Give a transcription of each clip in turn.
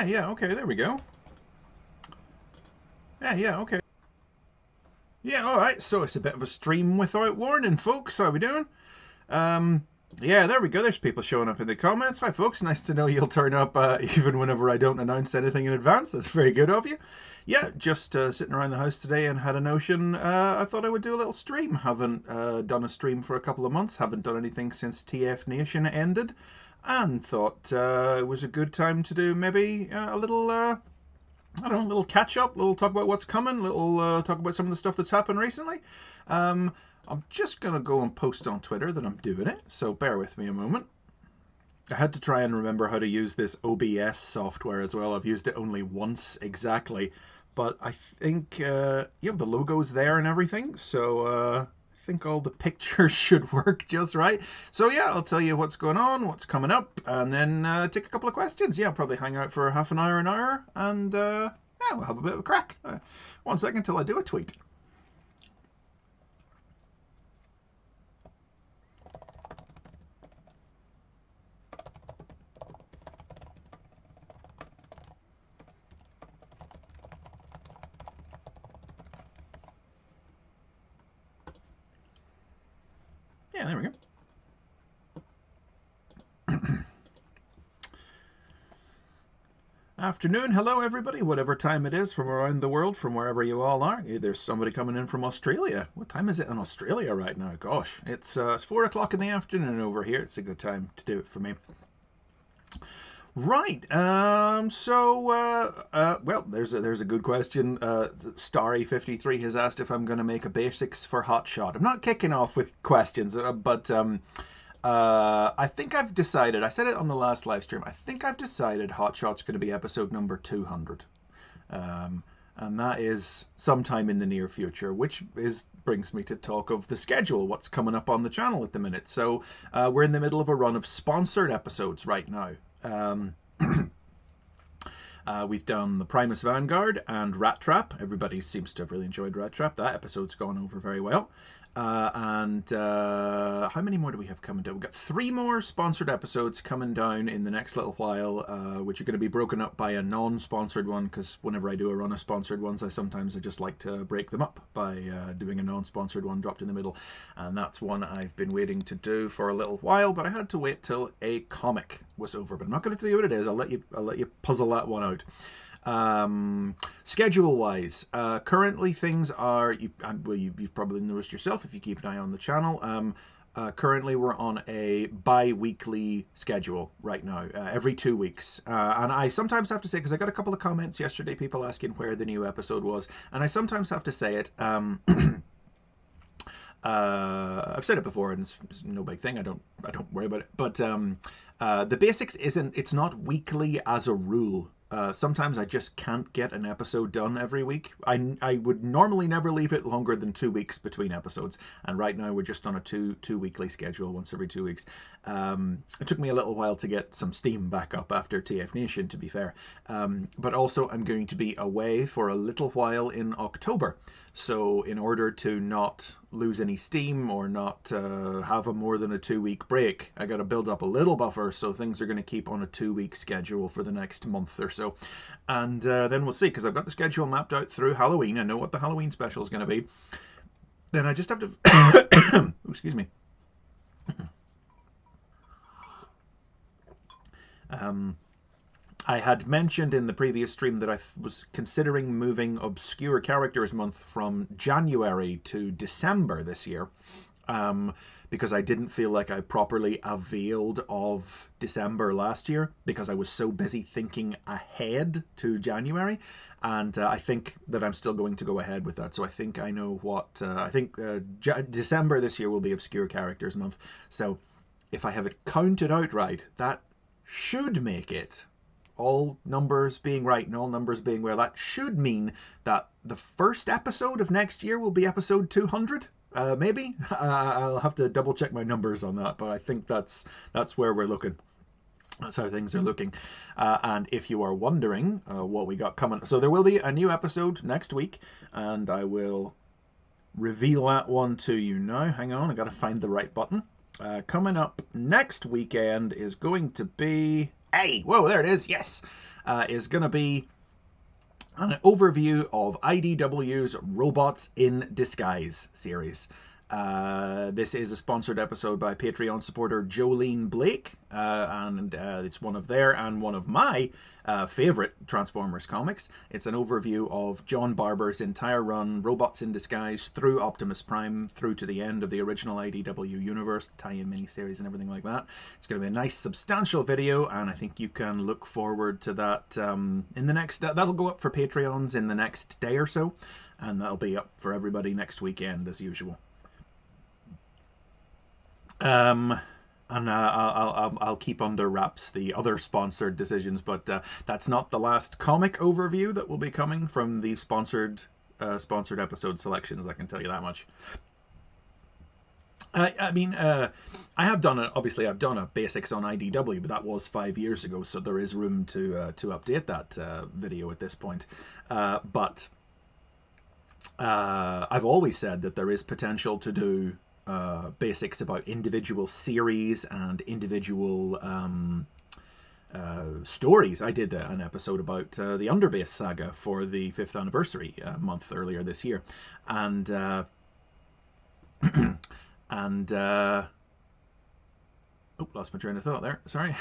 Yeah, okay, there we go. Yeah, okay. Yeah, alright, so it's a bit of a stream without warning, folks. How we doing? Um, yeah, there we go. There's people showing up in the comments. Hi, folks. Nice to know you'll turn up even whenever I don't announce anything in advance. That's very good of you. Yeah, just sitting around the house today and had a notion. I thought I would do a little stream. Haven't done a stream for a couple of months. Haven't done anything since TF Nation ended. And thought it was a good time to do maybe a little I don't know, a little catch up, a little talk about what's coming, a little talk about some of the stuff that's happened recently. Um, I'm just going to go and post on Twitter that I'm doing it, so bear with me a moment. I had to try and remember how to use this OBS software as well. I've used it only once exactly, but I think you have the logos there and everything, so I think all the pictures should work just right. So yeah, I'll tell you what's going on, what's coming up, and then take a couple of questions. Yeah, I'll probably hang out for half an hour, and yeah, we'll have a bit of a crack. 1 second till I do a tweet. Yeah, there we go. Afternoon, hello everybody, whatever time it is from around the world, from wherever you all are. Hey, there's somebody coming in from Australia. What time is it in Australia right now? Gosh, it's 4 o'clock in the afternoon over here. It's a good time to do it for me. Right. Well, there's a good question. Starry53 has asked if I'm going to make a basics for Hotshot. I'm not kicking off with questions, but I think I've decided. I said it on the last live stream. I think I've decided Hotshot's going to be episode number 200, and that is sometime in the near future, which brings me to talk of the schedule. What's coming up on the channel at the minute? So we're in the middle of a run of sponsored episodes right now. We've done the Primus Vanguard and Rat Trap. Everybody seems to have really enjoyed Rat Trap. That episode's gone over very well. How many more do we have coming down? We've got 3 more sponsored episodes coming down in the next little while, which are going to be broken up by a non-sponsored one, because whenever I do a run of sponsored ones, I just like to break them up by doing a non-sponsored one dropped in the middle. And that's one I've been waiting to do for a little while, but I had to wait till a comic was over. But I'm not going to tell you what it is. I'll let you puzzle that one out. Schedule wise, currently things are, you've probably noticed yourself if you keep an eye on the channel. Currently we're on a bi-weekly schedule right now, every 2 weeks. And I sometimes have to say, because I got a couple of comments yesterday, people asking where the new episode was, and I sometimes have to say it. I've said it before, and it's no big thing. I don't worry about it. But the basics it's not weekly as a rule. Sometimes I just can't get an episode done every week. I would normally never leave it longer than 2 weeks between episodes, and right now we're just on a two weekly schedule, once every 2 weeks. It took me a little while to get some steam back up after TF Nation, to be fair. But also I'm going to be away for a little while in October. So in order to not lose any steam or not have a more than a 2-week break, I got to build up a little buffer, so things are going to keep on a 2-week schedule for the next month or so. And then we'll see, because I've got the schedule mapped out through Halloween. I know what the Halloween special is going to be. Then I just have to... excuse me. I had mentioned in the previous stream that I was considering moving Obscure Characters Month from January to December this year, because I didn't feel like I properly availed of December last year, because I was so busy thinking ahead to January, and I think that I'm still going to go ahead with that. So I think I know what... I think December this year will be Obscure Characters Month, so if I have it counted out right, that should make it... all numbers being right and all numbers being well, that should mean that the first episode of next year will be episode 200. Maybe. I'll have to double check my numbers on that, but I think that's where we're looking. That's how things are looking. And if you are wondering what we got coming, so there will be a new episode next week, and I will reveal that one to you now. Hang on, I got to find the right button. Coming up next weekend is going to be... Hey, whoa, there it is. Yes. is going to be an overview of IDW's Robots in Disguise series. This is a sponsored episode by Patreon supporter Jolene Blake, and it's one of their and one of my favorite Transformers comics. It's an overview of John Barber's entire run, Robots in Disguise, through Optimus Prime, through to the end of the original IDW universe, the tie-in miniseries and everything like that. It's going to be a nice, substantial video, and I think you can look forward to that in the next... That'll go up for Patreons in the next day or so, and that'll be up for everybody next weekend, as usual. And I'll keep under wraps the other sponsored decisions, but that's not the last comic overview that will be coming from the sponsored episode selections. I can tell you that much. I mean, I have done obviously I've done a basics on IDW, but that was 5 years ago, so there is room to update that video at this point. But I've always said that there is potential to do basics about individual series and individual stories. I did an episode about the Underbase saga for the 5th anniversary month earlier this year, and oh, lost my train of thought there. Sorry.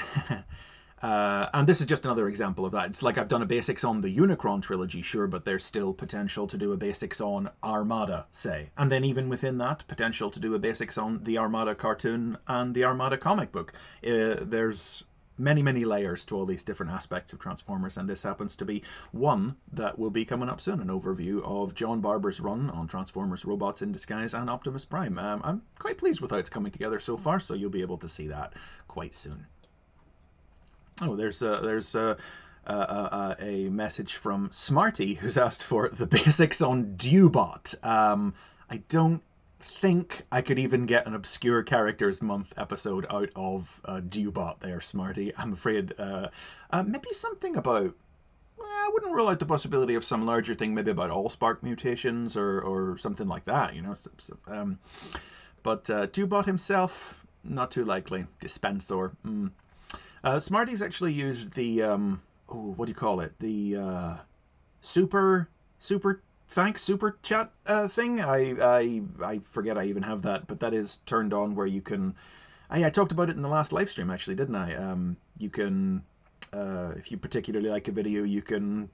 And this is just another example of that. It's like I've done a basics on the Unicron trilogy, sure, but there's still potential to do a basics on Armada, say. And then even within that, potential to do a basics on the Armada cartoon and the Armada comic book. There's many, many layers to all these different aspects of Transformers, and this happens to be one that will be coming up soon, an overview of John Barber's run on Transformers, Robots in Disguise, and Optimus Prime. I'm quite pleased with how it's coming together so far, so you'll be able to see that quite soon. Oh, there's a message from Smarty, who's asked for the basics on Dewbot. I don't think I could even get an Obscure Characters Month episode out of Dewbot there, Smarty. I'm afraid maybe something about... I wouldn't rule out the possibility of some larger thing, maybe about Allspark mutations or something like that, you know. But Dewbot himself, not too likely. Dispensor. Smarty's actually used the what do you call it? The super chat thing. I forget I even have that, but that is turned on where you can. I talked about it in the last live stream actually, didn't I? You can, if you particularly like a video, you can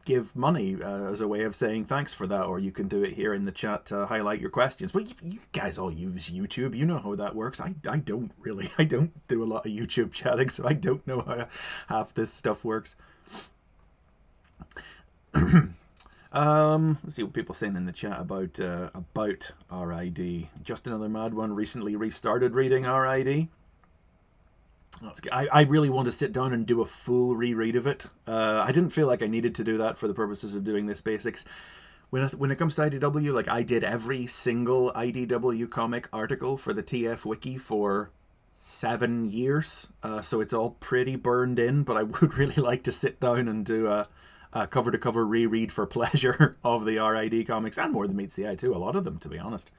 give money as a way of saying thanks for that, or you can do it here in the chat to highlight your questions. But you guys all use YouTube, you know how that works. I don't really. I don't do a lot of YouTube chatting, so I don't know how half this stuff works. Let's see what people are saying in the chat about RID. Just Another Mad One recently restarted reading RID. I really want to sit down and do a full reread of it. I didn't feel like I needed to do that for the purposes of doing this basics. When it comes to IDW, like I did every single IDW comic article for the TF Wiki for 7 years, so it's all pretty burned in, but I would really like to sit down and do a cover-to-cover reread for pleasure of the RID comics, and More Than Meets the Eye too, a lot of them, to be honest.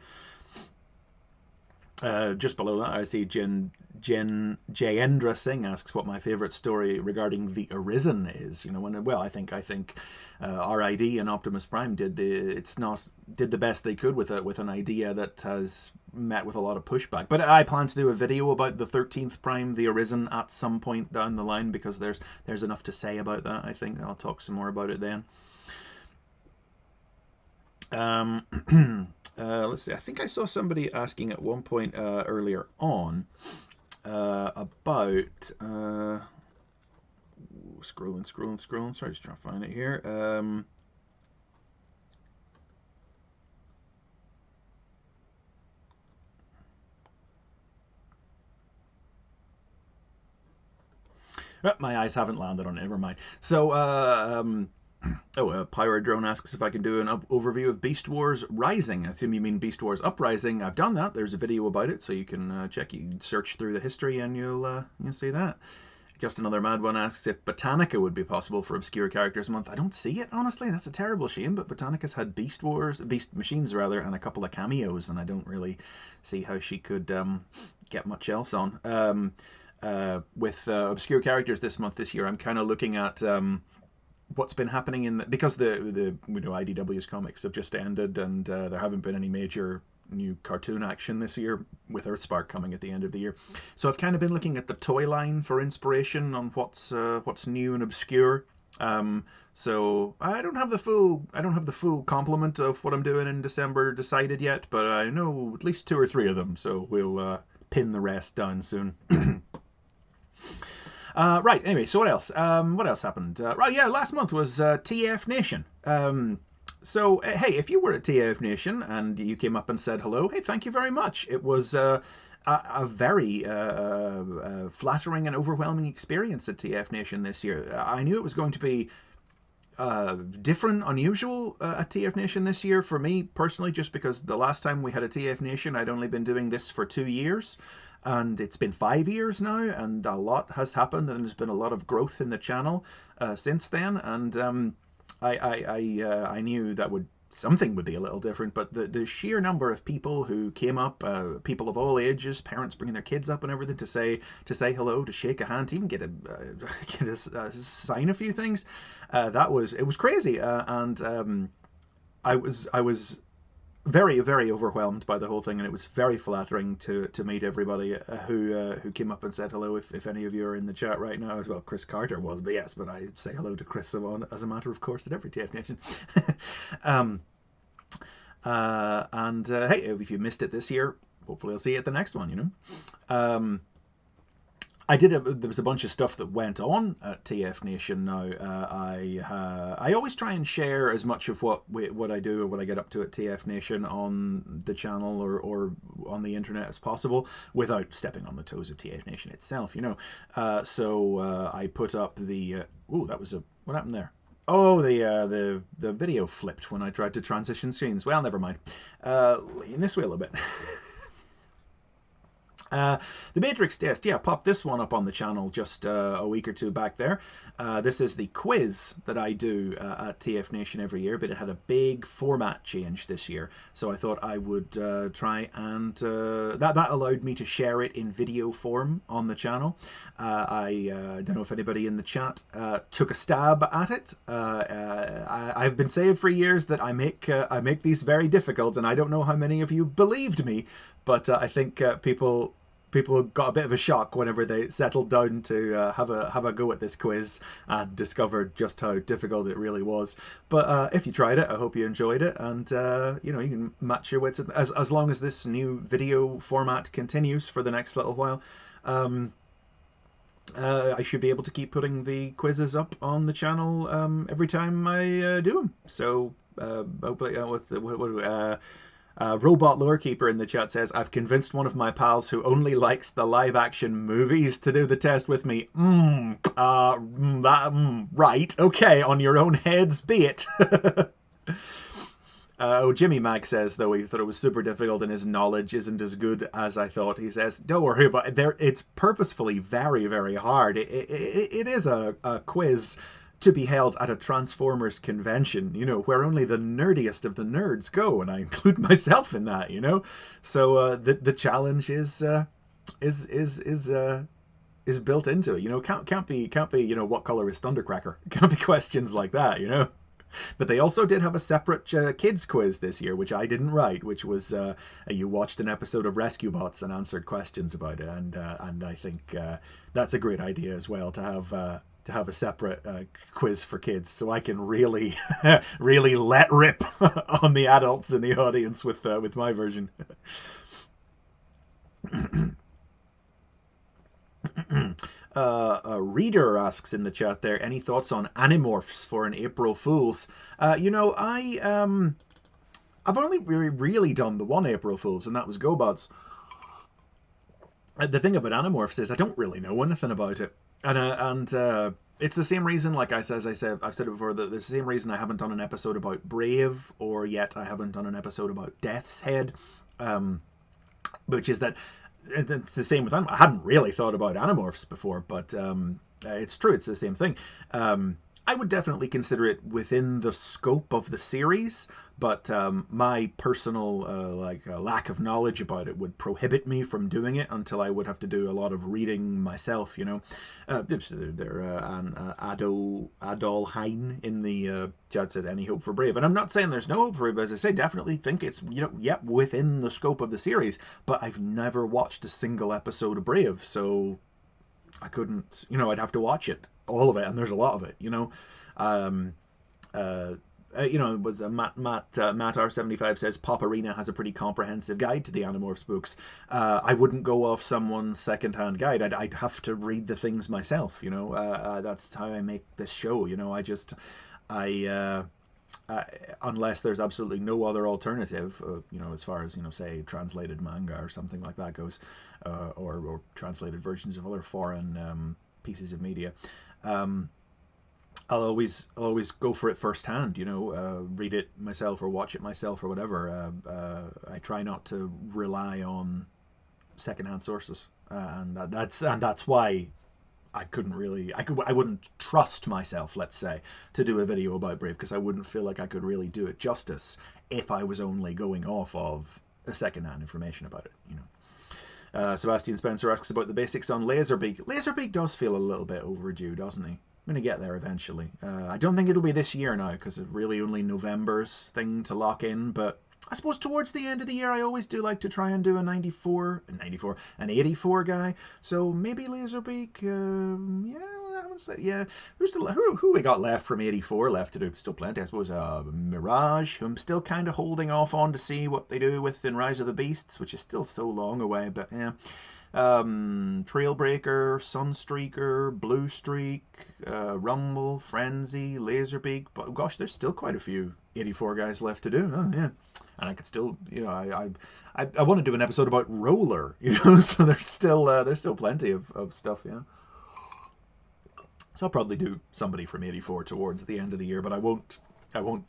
Just below that, I see Jayendra Singh asks what my favorite story regarding the Arisen is. You know, I think RID and Optimus Prime did the best they could with an idea that has met with a lot of pushback. But I plan to do a video about the 13th Prime, the Arisen, at some point down the line, because there's enough to say about that. I think I'll talk some more about it then. Let's see. I think I saw somebody asking at one point earlier on about scrolling. Sorry, just trying to find it here. My eyes haven't landed on it. Never mind. So, Pyro Drone asks if I can do an overview of Beast Wars Rising. I assume you mean Beast Wars Uprising. I've done that. There's a video about it, so you can check. You can search through the history, and you'll see that. Just Another Mad One asks if Botanica would be possible for Obscure Characters Month. I don't see it, honestly. That's a terrible shame, but Botanica's had Beast Machines, rather, and a couple of cameos, and I don't really see how she could get much else on. with obscure characters this year, I'm kind of looking at what's been happening because the IDW's comics have just ended, and there haven't been any major new cartoon action this year, with Earthspark coming at the end of the year. So I've kind of been looking at the toy line for inspiration on what's new and obscure. So I don't have the full complement of what I'm doing in December decided yet, but I know at least 2 or 3 of them. So we'll pin the rest down soon. Right. Anyway, so what else? What else happened? Right. Yeah. Last month was TF Nation. So hey, if you were at TF Nation and you came up and said hello, hey, thank you very much. It was a very flattering and overwhelming experience at TF Nation this year. I knew it was going to be different, unusual at TF Nation this year for me personally, just because the last time we had a TF Nation, I'd only been doing this for 2 years. And it's been 5 years now, and a lot has happened, and there's been a lot of growth in the channel since then. And I knew that something would be a little different, but the sheer number of people who came up, people of all ages, parents bringing their kids up and everything to say hello, to shake a hand, to even get a sign a few things, it was crazy, and I was very, very overwhelmed by the whole thing, and it was very flattering to meet everybody who came up and said hello. If any of you are in the chat right now, as well, Chris Carter was, but yes, but I say hello to Chris as a matter of course at every TF Nation. And hey, if you missed it this year, hopefully I'll see you at the next one. There was a bunch of stuff that went on at TF Nation now. I always try and share as much of what I do or what I get up to at TF Nation on the channel or on the internet as possible without stepping on the toes of TF Nation itself, So I put up the... what happened there? Oh, the video flipped when I tried to transition screens. Well, never mind. In this way a little bit. The Matrix test, yeah, popped this one up on the channel just a week or 2 back there. This is the quiz that I do at TF Nation every year, but it had a big format change this year. So I thought I would try and... that allowed me to share it in video form on the channel. I don't know if anybody in the chat took a stab at it. I've been saying for years that I make these very difficult, and I don't know how many of you believed me, but I think people got a bit of a shock whenever they settled down to have a go at this quiz and discovered just how difficult it really was. But if you tried it, I hope you enjoyed it, and you can match your wits as long as this new video format continues for the next little while. I should be able to keep putting the quizzes up on the channel every time I do them. So hopefully, Robot Lorekeeper in the chat says, I've convinced one of my pals who only likes the live-action movies to do the test with me. Right, okay, on your own heads be it. Jimmy Mac says, though, he thought it was super difficult and his knowledge isn't as good as I thought. He says, don't worry about it. It's purposefully very, very hard. It is a quiz to be held at a Transformers convention, where only the nerdiest of the nerds go, and I include myself in that, So the challenge is built into it, Can't be what color is Thundercracker? Can't be questions like that, But they also did have a separate kids quiz this year, which I didn't write, which was you watched an episode of Rescue Bots and answered questions about it, and I think that's a great idea as well to have a separate quiz for kids, so I can really really let rip on the adults in the audience with my version. A reader asks in the chat there, any thoughts on Animorphs for an April Fool's? I've only really done the one April Fool's, and that was GoBots. The thing about Animorphs is I don't really know anything about it, and it's the same reason, like I've said it before, that the same reason I haven't done an episode about Brave, or yet I haven't done an episode about Death's Head, which is that it's the same with I hadn't really thought about Animorphs before, but it's true, it's the same thing. I would definitely consider it within the scope of the series, but my personal lack of knowledge about it would prohibit me from doing it until I would have to do a lot of reading myself. You know, Adol Hein in the chat says any hope for Brave, and I'm not saying there's no hope for Brave. As I say, definitely think it's within the scope of the series, but I've never watched a single episode of Brave, so I couldn't, I'd have to watch it, all of it, and there's a lot of it, Um, it was Matt R75 says Pop Arena has a pretty comprehensive guide to the Animorphs books. I wouldn't go off someone's secondhand guide. I'd have to read the things myself. That's how I make this show. Unless there's absolutely no other alternative, as far as say translated manga or something like that goes, or translated versions of other foreign pieces of media. I'll always go for it firsthand, read it myself or watch it myself or whatever. I try not to rely on secondhand sources, and that's why I wouldn't trust myself, let's say, to do a video about Brave, because I wouldn't feel like I could really do it justice if I was only going off of a secondhand information about it, Sebastian Spencer asks about the basics on Laserbeak. Laserbeak does feel a little bit overdue, doesn't he? I'm going to get there eventually. I don't think it'll be this year now, because it's really only November's thing to lock in, but I suppose towards the end of the year I always do like to try and do an 84 guy. So maybe Laserbeak, I would say, yeah. Who we got left from 84 left to do? Still plenty, I suppose. Mirage, who I'm still kind of holding off on to see what they do with in Rise of the Beasts, which is still so long away, but yeah. Trailbreaker, Sunstreaker, Blue Streak, Rumble, Frenzy, Laserbeak. But gosh, there's still quite a few 84 guys left to do. Oh yeah, and I could still, I want to do an episode about Roller, So there's still plenty of stuff, yeah. So I'll probably do somebody from 84 towards the end of the year, but I won't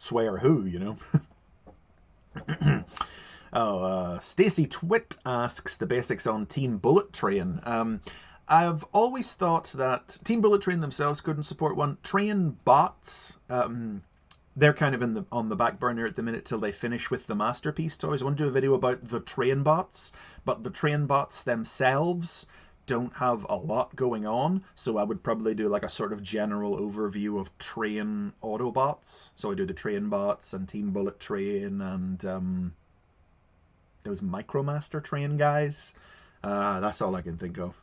swear who, Stacy Twit asks the basics on Team Bullet Train. I've always thought that Team Bullet Train themselves couldn't support one. Train bots, they're kind of on the back burner at the minute till they finish with the Masterpiece toys. I want to do a video about the train bots, but the train bots themselves don't have a lot going on, so I would probably do like a sort of general overview of train Autobots. So I do the train bots and Team Bullet Train and those Micromaster Train guys. That's all I can think of.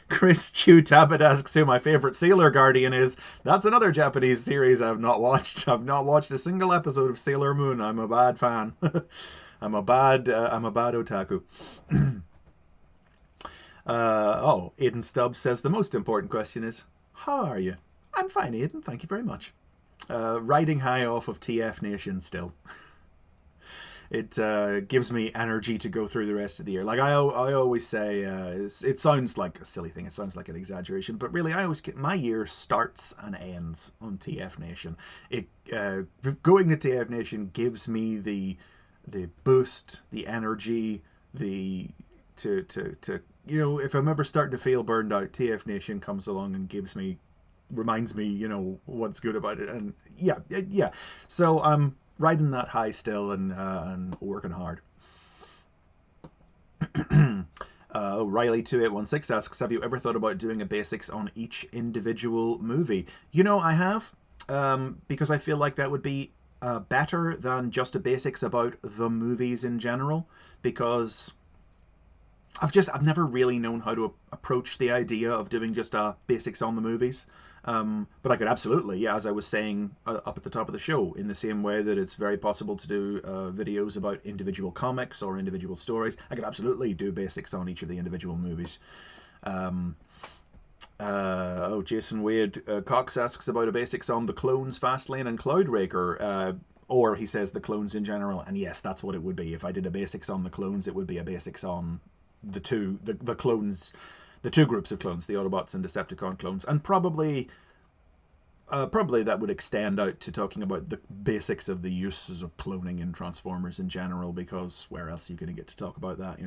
Chris Chew Tabit asks who my favorite Sailor Guardian is. That's another Japanese series I've not watched. I've not watched a single episode of Sailor Moon. I'm a bad fan. I'm a bad otaku. Aiden Stubbs says the most important question is, how are you? I'm fine, Aiden. Thank you very much. Riding high off of TF Nation still. It gives me energy to go through the rest of the year. Like I always say, it sounds like a silly thing. It sounds like an exaggeration, but really, I always get my year starts and ends on TF Nation. It going to TF Nation gives me the boost, the energy, to if I'm ever starting to feel burned out, TF Nation comes along and reminds me, what's good about it, and yeah. So I'm riding that high still and working hard. Riley2816 asks, have you ever thought about doing a basics on each individual movie? I have, because I feel like that would be better than just a basics about the movies in general, because I've never really known how to approach the idea of doing just a basics on the movies. But I could absolutely, as I was saying up at the top of the show, in the same way that it's very possible to do videos about individual comics or individual stories, I could absolutely do basics on each of the individual movies. Jason Wade Cox asks about a basics on the Clones, Fastlane, and Cloudraker. Or he says the Clones in general, and yes, that's what it would be. If I did a basics on the Clones, it would be a basics on the clones, the two groups of clones, the Autobots and Decepticon clones, and probably that would extend out to talking about the basics of the uses of cloning in Transformers in general, because where else are you going to get to talk about that,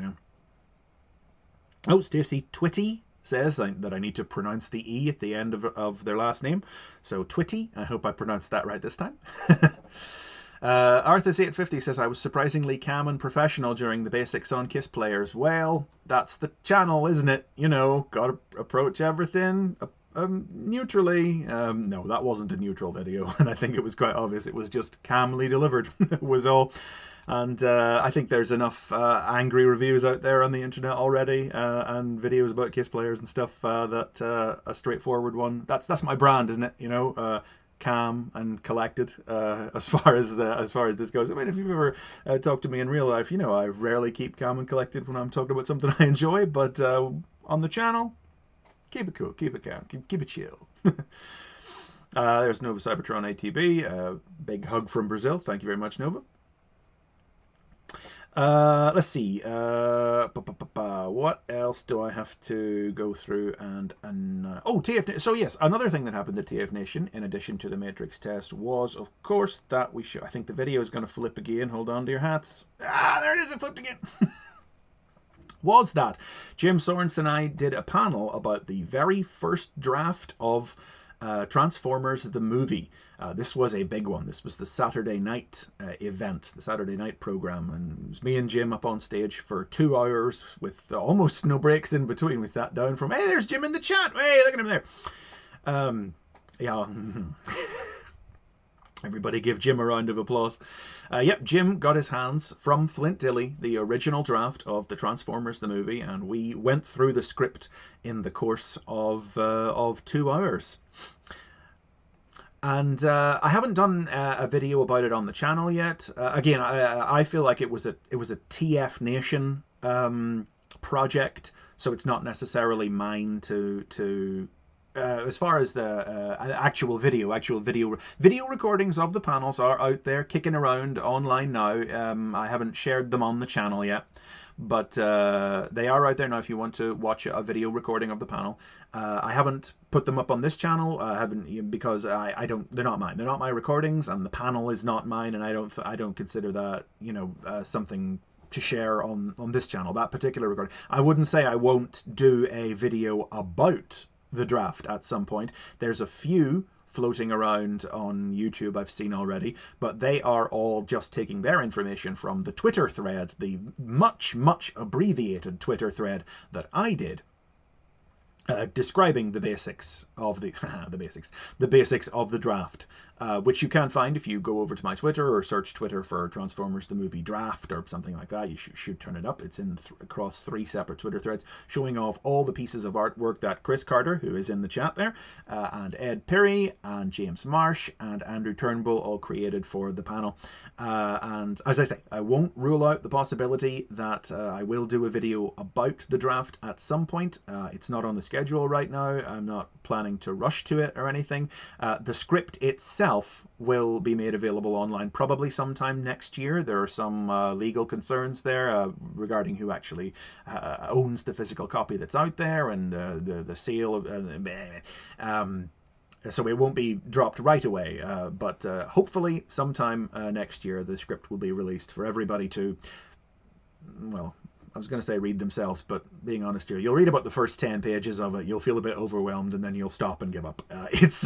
Oh, Stacey Twitty says that I need to pronounce the E at the end of their last name. So Twitty, I hope I pronounced that right this time. Arthas850 says, I was surprisingly calm and professional during the basics on Kiss players. Well, that's the channel, isn't it? You know, gotta approach everything neutrally. No, that wasn't a neutral video, and I think it was quite obvious. It was just calmly delivered, was all. And I think there's enough angry reviews out there on the internet already, and videos about Kiss players and stuff, that a straightforward one, that's my brand, isn't it? You know, calm and collected, as far as this goes. I mean, if you've ever talked to me in real life, you know I rarely keep calm and collected when I'm talking about something I enjoy, but on the channel, keep it cool, keep it calm, keep it chill. There's Nova Cybertron ATB. Big hug from Brazil. Thank you very much, Nova. Let's see. What else do I have to go through? Oh, TF. So yes, another thing that happened at TF Nation, in addition to the Matrix test, was of course that we should. I think the video is going to flip again. Hold on to your hats. Ah, there it is. It flipped again. Was that Jim Sorensen and I did a panel about the very first draft of Transformers the movie. This was a big one. This was the Saturday night event, the Saturday night program, and it was me and Jim up on stage for 2 hours with almost no breaks in between. We sat down from, hey, there's Jim in the chat. Hey, look at him there. Yeah. Everybody give Jim a round of applause. Yep, Jim got his hands from Flint Dilley, the original draft of the Transformers the movie, and we went through the script in the course of 2 hours. And I haven't done a video about it on the channel yet. Again, I feel like it was a TF Nation project, so it's not necessarily mine to as far as the actual video recordings of the panels are out there kicking around online now. I haven't shared them on the channel yet, but they are out there now if you want to watch a video recording of the panel. I haven't put them up on this channel. Because they're not mine. They're not my recordings, and the panel is not mine, and I don't consider that, you know, something to share on this channel, that particular recording. I wouldn't say I won't do a video about the draft at some point. There's a few floating around on YouTube I've seen already, but they are all just taking their information from the Twitter thread, the much abbreviated Twitter thread that I did, describing the basics of the basics of the draft, which you can find if you go over to my Twitter or search Twitter for Transformers the Movie Draft or something like that. You should turn it up. It's in across 3 separate Twitter threads, showing off all the pieces of artwork that Chris Carter, who is in the chat there, and Ed Perry and James Marsh and Andrew Turnbull all created for the panel. And as I say, I won't rule out the possibility that I will do a video about the draft at some point. It's not on the schedule right now. I'm not planning to rush to it or anything. The script itself will be made available online probably sometime next year. There are some legal concerns there regarding who actually owns the physical copy that's out there, and the sale of so it won't be dropped right away, but hopefully sometime next year the script will be released for everybody to, well, I was going to say read themselves, but being honest here, you'll read about the first 10 pages of it, you'll feel a bit overwhelmed, and then you'll stop and give up. It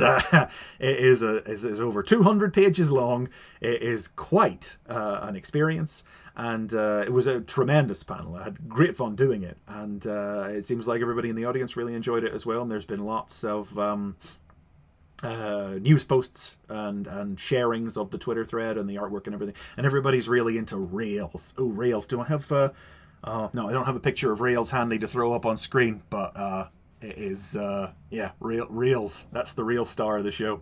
is over 200 pages long. It is quite an experience, and it was a tremendous panel. I had great fun doing it, and it seems like everybody in the audience really enjoyed it as well, and there's been lots of news posts and sharings of the Twitter thread and the artwork and everything, and everybody's really into rails. Oh, rails. Do I have no, I don't have a picture of rails handy to throw up on screen, but it is yeah, rails. That's the real star of the show.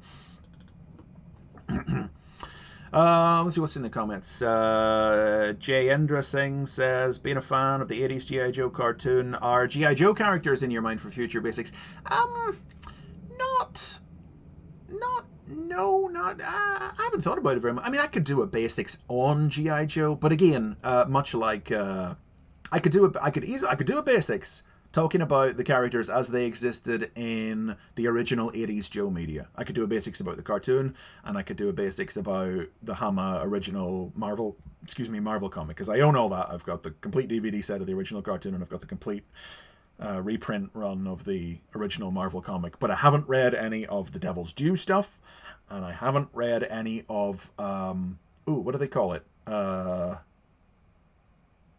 Let's see what's in the comments. Jay Endra Singh says, being a fan of the 80s G.I. Joe cartoon, are G.I. Joe characters in your mind for future basics? I haven't thought about it very much. I mean, I could do a basics on G.I. Joe, but again, much like I could do a basics talking about the characters as they existed in the original 80s Joe media. I could do a basics about the cartoon, and I could do a basics about the Hama original Marvel comic, because I own all that. I've got the complete DVD set of the original cartoon, and I've got the complete reprint run of the original Marvel comic, but I haven't read any of the Devil's Due stuff, and I haven't read any of what do they call it?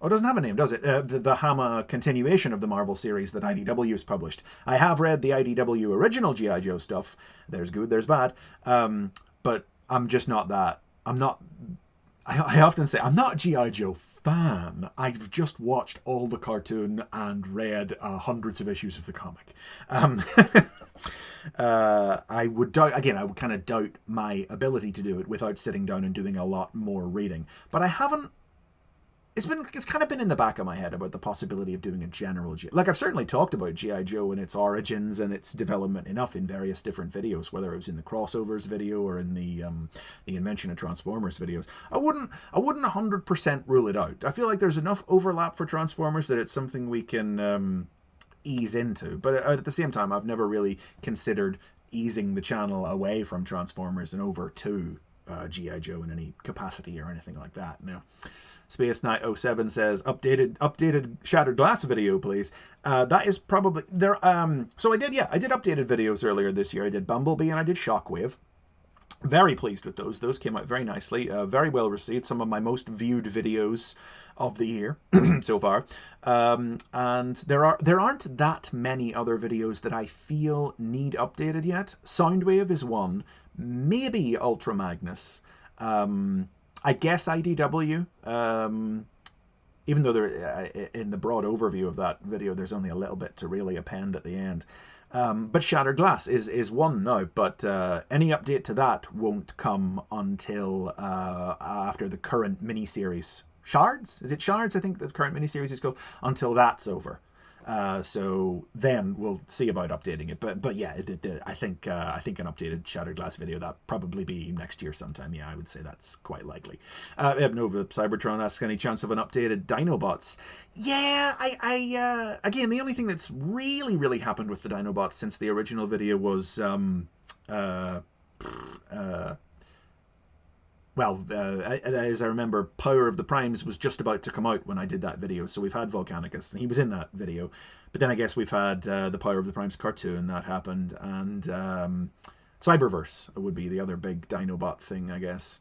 Oh, it doesn't have a name, does it? The Hama continuation of the Marvel series that IDW has published. I have read the IDW original G.I. Joe stuff. There's good, there's bad. But I'm just not that. I'm not. I often say I'm not a G.I. Joe fan. I've just watched all the cartoon and read hundreds of issues of the comic. I would doubt, again, I would kind of doubt my ability to do it without sitting down and doing a lot more reading. But I haven't. It's kind of been in the back of my head about the possibility of doing a general like I've certainly talked about G.I. Joe and its origins and its development enough in various different videos, whether it was in the crossovers video or in the Invention of Transformers videos. I wouldn't 100% rule it out. I feel like there's enough overlap for Transformers that it's something we can ease into. But at the same time, I've never really considered easing the channel away from Transformers and over to G.I. Joe in any capacity or anything like that. Now, Space Knight 07 says updated Shattered Glass video, please. That is probably there. So I did updated videos earlier this year. I did Bumblebee and I did Shockwave. Very pleased with those. Those came out very nicely. Very well received. Some of my most viewed videos of the year so far. And there aren't that many other videos that I feel need updated yet. Soundwave is one. Maybe Ultra Magnus. I guess IDW, even though in the broad overview of that video, there's only a little bit to really append at the end. But Shattered Glass is one now, but any update to that won't come until after the current miniseries. Shards? Is it Shards? I think the current miniseries is called. Until that's over. So then we'll see about updating it. But yeah, I think an updated Shattered Glass video, that'll probably be next year sometime. Yeah, I would say that's quite likely. Nova Cybertron asks, any chance of an updated Dinobots? Yeah, I again, the only thing that's really happened with the Dinobots since the original video was well, as I remember, Power of the Primes was just about to come out when I did that video, so we've had Volcanicus, and he was in that video. But then I guess we've had the Power of the Primes cartoon, that happened, and Cyberverse would be the other big Dinobot thing, I guess.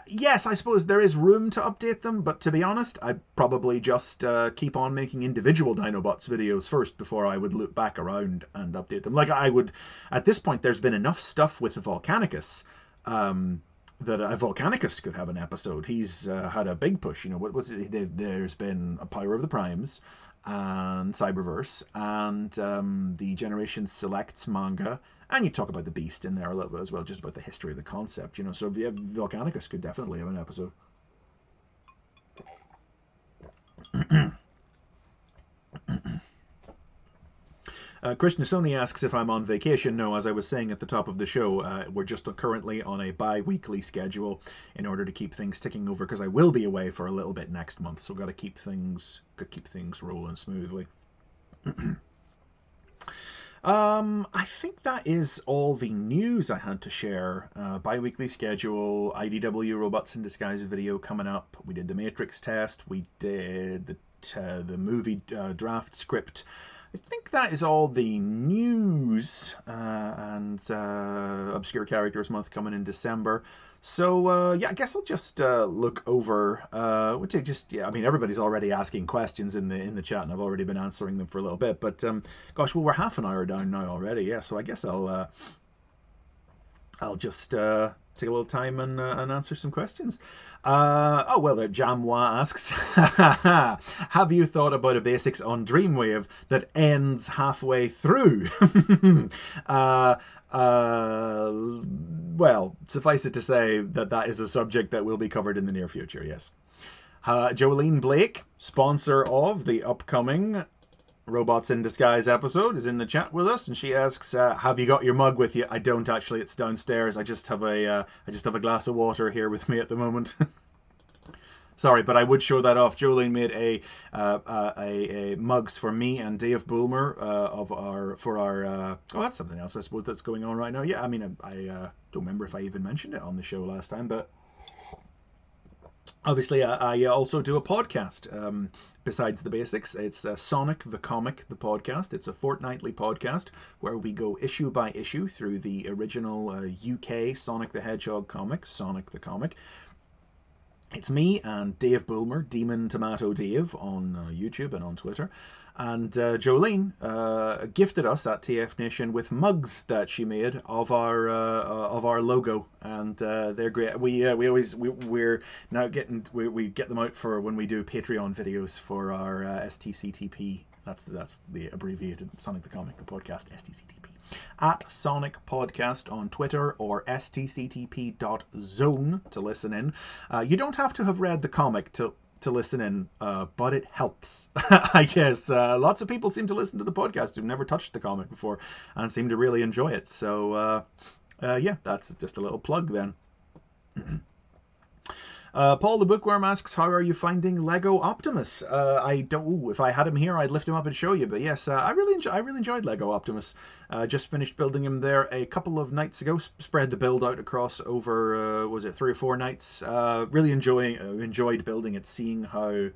Yes, I suppose there is room to update them, but to be honest, I'd probably just keep on making individual Dinobots videos first before I would look back around and update them. Like I would, at this point, there's been enough stuff with the Volcanicus that Volcanicus could have an episode. He's had a big push, you know. What was it? There's been a Power of the Primes and Cyberverse and the Generation Selects manga. And you talk about the Beast in there a little bit as well, just about the history of the concept, you know. So yeah, Volcanicus could definitely have an episode. Krishna Sony asks if I'm on vacation. No, as I was saying at the top of the show, we're just currently on a bi-weekly schedule in order to keep things ticking over, because I will be away for a little bit next month, so got to keep things rolling smoothly. I think that is all the news I had to share. Bi-weekly schedule, IDW Robots in Disguise video coming up. We did the Matrix test. We did the movie draft script. I think that is all the news, and Obscure Characters Month coming in December. So yeah, I guess I'll just look over. I mean, everybody's already asking questions in the chat, and I've already been answering them for a little bit. But gosh, well, we're half an hour down now already. Yeah, so I guess I'll just take a little time and answer some questions. Oh, well, Jamwa asks, have you thought about a basics on Dreamwave that ends halfway through? Well, suffice it to say that is a subject that will be covered in the near future, yes. Jolene Blake, sponsor of the upcoming Robots in Disguise episode, is in the chat with us, and she asks, have you got your mug with you? I don't actually, it's downstairs. I just have a glass of water here with me at the moment. Sorry, but I would show that off. Jolene made a mugs for me and Dave Bulmer for our oh, that's something else I suppose that's going on right now. Yeah, I mean, I don't remember if I even mentioned it on the show last time, but Obviously, I also do a podcast. Besides the basics, it's Sonic the Comic, the podcast. It's a fortnightly podcast where we go issue by issue through the original UK Sonic the Hedgehog comic, Sonic the Comic. It's me and Dave Bulmer, Demon Tomato Dave, on YouTube and on Twitter. And Jolene gifted us at TF Nation with mugs that she made of our logo, and they're great. We're now we get them out for when we do Patreon videos for our STCTP. That's the abbreviated Sonic the Comic, the podcast, STCTP. At Sonic Podcast on Twitter, or stctp.zone to listen in. You don't have to have read the comic to listen in, but it helps. I guess lots of people seem to listen to the podcast who've never touched the comic before and seem to really enjoy it. So yeah, that's just a little plug then. Paul the Bookworm asks, how are you finding Lego Optimus? I don't. If I had him here, I'd lift him up and show you. But yes, I really enjoyed Lego Optimus. Just finished building him there a couple of nights ago. Spread the build out across over was it 3 or 4 nights? Really enjoyed building it, seeing how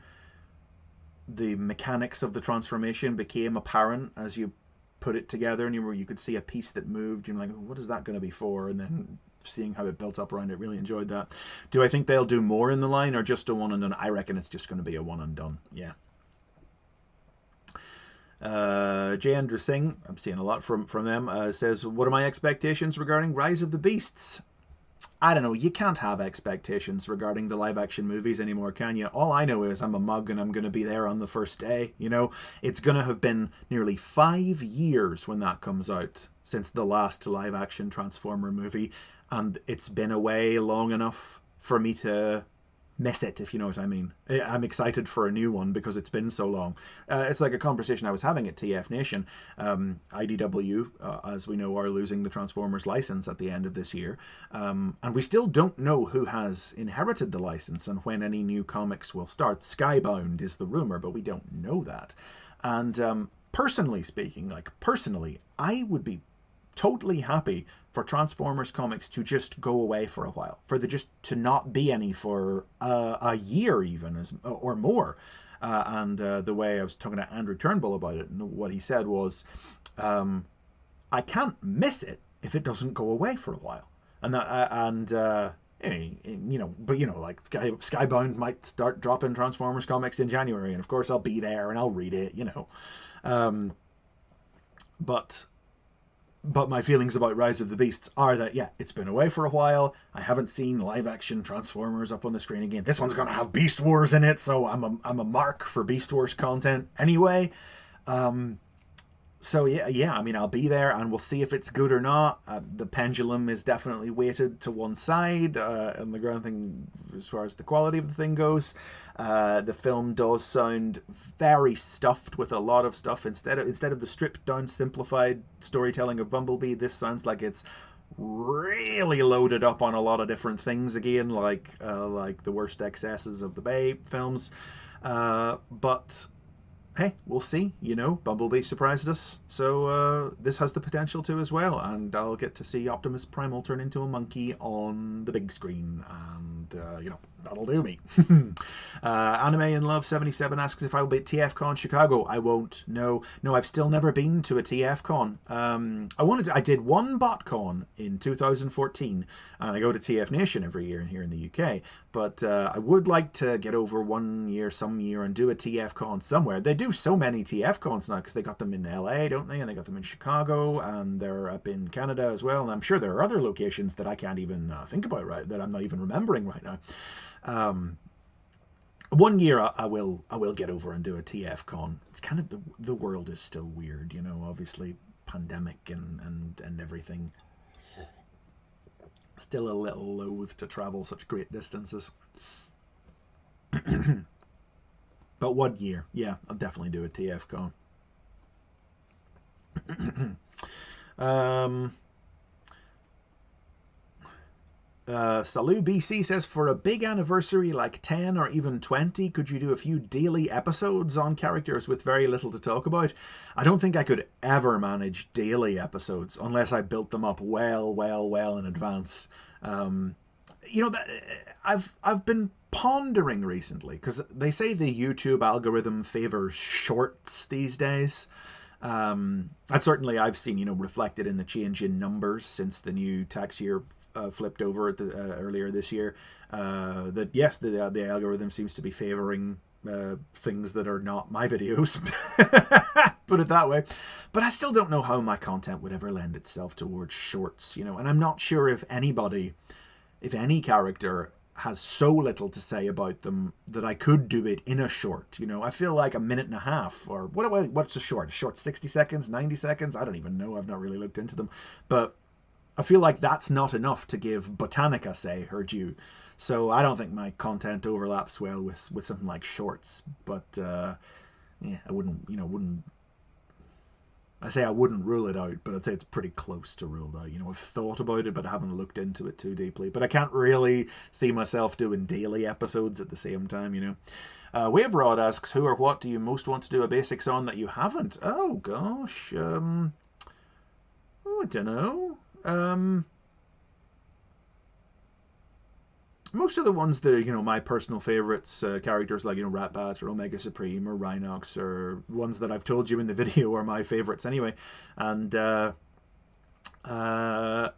the mechanics of the transformation became apparent as you put it together, and you could see a piece that moved. You're like, what is that going to be for? And then seeing how it built up around it, really enjoyed that. Do I think they'll do more in the line, or just a one and done? I reckon it's just going to be a one and done. Yeah. Jay Andrew Singh, I'm seeing a lot from them, says, what are my expectations regarding Rise of the Beasts? I don't know, you can't have expectations regarding the live action movies anymore, can you? All I know is I'm a mug and I'm going to be there on the first day, you know? It's going to have been nearly 5 years when that comes out since the last live action Transformer movie, and it's been away long enough for me to miss it, if you know what I mean. I'm excited for a new one because it's been so long. It's like a conversation I was having at TF Nation. IDW, as we know, are losing the Transformers license at the end of this year. And we still don't know who has inherited the license and when any new comics will start. Skybound is the rumor, but we don't know that. And personally speaking, I would be totally happy for Transformers comics to just go away for a while, for the just to not be any for a year even, or more. And the way I was talking to Andrew Turnbull about it, and what he said was, I can't miss it if it doesn't go away for a while. And you know, but you know, like Skybound might start dropping Transformers comics in January, and of course I'll be there and I'll read it, you know. But my feelings about Rise of the Beasts are that, yeah, it's been away for a while. I haven't seen live-action Transformers up on the screen again. This one's going to have Beast Wars in it, so I'm a mark for Beast Wars content anyway. So yeah, I mean, I'll be there, and we'll see if it's good or not. The pendulum is definitely weighted to one side, and the ground thing, as far as the quality of the thing goes. The film does sound very stuffed with a lot of stuff. Instead of the stripped down, simplified storytelling of Bumblebee, this sounds like it's really loaded up on a lot of different things again, like the worst excesses of the Bay films. But hey, we'll see. You know, Bumblebee surprised us, so this has the potential to as well, and I'll get to see Optimus Primal turn into a monkey on the big screen, and you know, that'll do me. Anime in Love 77 asks if I will be at TFCon Chicago. I won't. No, I've still never been to a TFCon. I did one BotCon in 2014, and I go to TF Nation every year here in the UK. But I would like to get over some year, and do a TFCon somewhere. They do so many TFCons now because they got them in LA, don't they? And they got them in Chicago, and they're up in Canada as well. And I'm sure there are other locations that I can't even think about that I'm not even remembering right now. One year I will get over and do a TFCon. It's kind of the world is still weird, you know. Obviously, pandemic and everything. Still a little loath to travel such great distances. But 1 year, yeah, I'll definitely do a TFCon. Salou BC says, for a big anniversary like 10 or even 20, could you do a few daily episodes on characters with very little to talk about? I don't think I could ever manage daily episodes unless I built them up well in advance. You know, I've been pondering recently, because they say the YouTube algorithm favors shorts these days. And certainly I've seen, reflected in the change in numbers since the new tax year flipped over at earlier this year. That yes, the algorithm seems to be favoring things that are not my videos. Put it that way. But I still don't know how my content would ever lend itself towards shorts, and I'm not sure if any character has so little to say about them that I could do it in a short. I feel like a minute and a half, or what's a short? A short 60 seconds, 90 seconds? I don't even know. I've not really looked into them. But I feel like that's not enough to give Botanica, say, her due. So I don't think my content overlaps well with something like shorts. But yeah, I wouldn't. I say I wouldn't rule it out, but I'd say it's pretty close to ruled out. I've thought about it, but I haven't looked into it too deeply. But I can't really see myself doing daily episodes at the same time. Wave Rod asks, who or what do you most want to do a basics on that you haven't? Oh, gosh. I don't know. Most of the ones that are, my personal favorites, characters like, Ratbat or Omega Supreme or Rhinox, or ones that I've told you in the video are my favorites anyway. And I've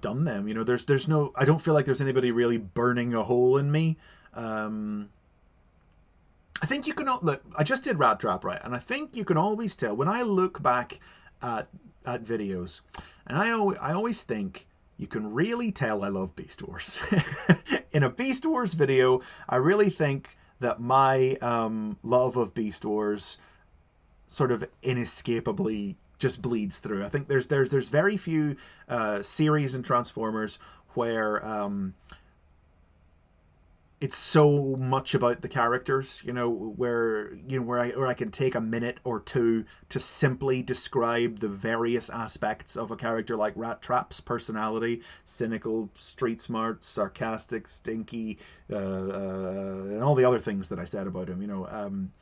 done them. There's no, I don't feel like there's anybody really burning a hole in me. I think you can look. I just did Rat Trap, right, and I think you can always tell when I look back at videos, and I always think you can really tell I love Beast Wars. In a Beast Wars video, I really think that my love of Beast Wars sort of inescapably just bleeds through. I think there's very few series in Transformers where it's so much about the characters, where I can take a minute or two to simply describe the various aspects of a character like Rat Trap's personality: cynical, street smart, sarcastic, stinky, and all the other things that I said about him.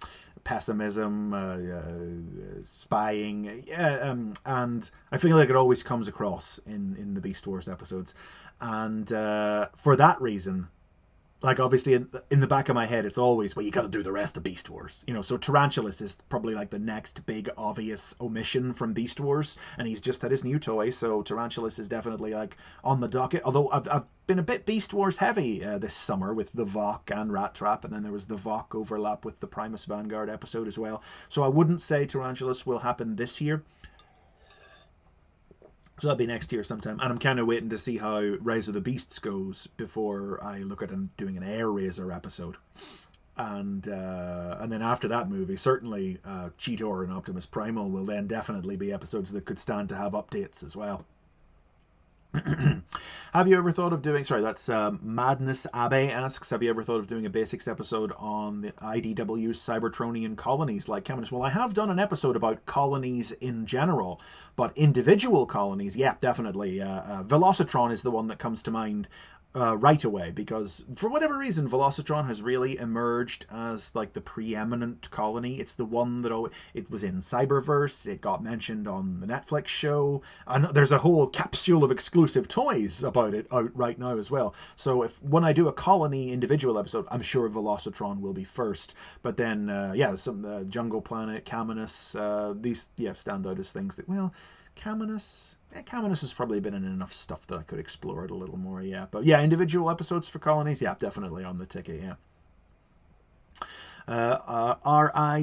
Pessimism, spying, and I feel like it always comes across in the Beast Wars episodes, and for that reason. Like, obviously, in the back of my head, it's always, well, you got to do the rest of Beast Wars. So Tarantulas is probably like the next big obvious omission from Beast Wars, and he's just had his new toy, so Tarantulas is definitely like on the docket. Although I've been a bit Beast Wars heavy this summer with the Vok and Rat Trap, and then there was the Vok overlap with the Primus Vanguard episode as well. So I wouldn't say Tarantulas will happen this year. So that'll be next year sometime. And I'm kind of waiting to see how Rise of the Beasts goes before I look at doing an Air Razor episode. And then after that movie, certainly Cheetor and Optimus Primal will then definitely be episodes that could stand to have updates as well. Have you ever thought of doing, sorry, that's Madness Abe asks, have you ever thought of doing a basics episode on the IDW's Cybertronian colonies like Caminus? Well, I have done an episode about colonies in general, but individual colonies, yeah, definitely. Velocitron is the one that comes to mind right away, because for whatever reason Velocitron has really emerged as like the preeminent colony. It's the one that it was in Cyberverse, it got mentioned on the Netflix show, and there's a whole capsule of exclusive toys about it out right now as well. So when I do a colony individual episode, I'm sure Velocitron will be first, but then yeah, some Jungle Planet, Caminus, these stand out as things that, well, Caminus has probably been in enough stuff that I could explore it a little more, yeah. But yeah, individual episodes for colonies, yeah, definitely on the ticket, yeah.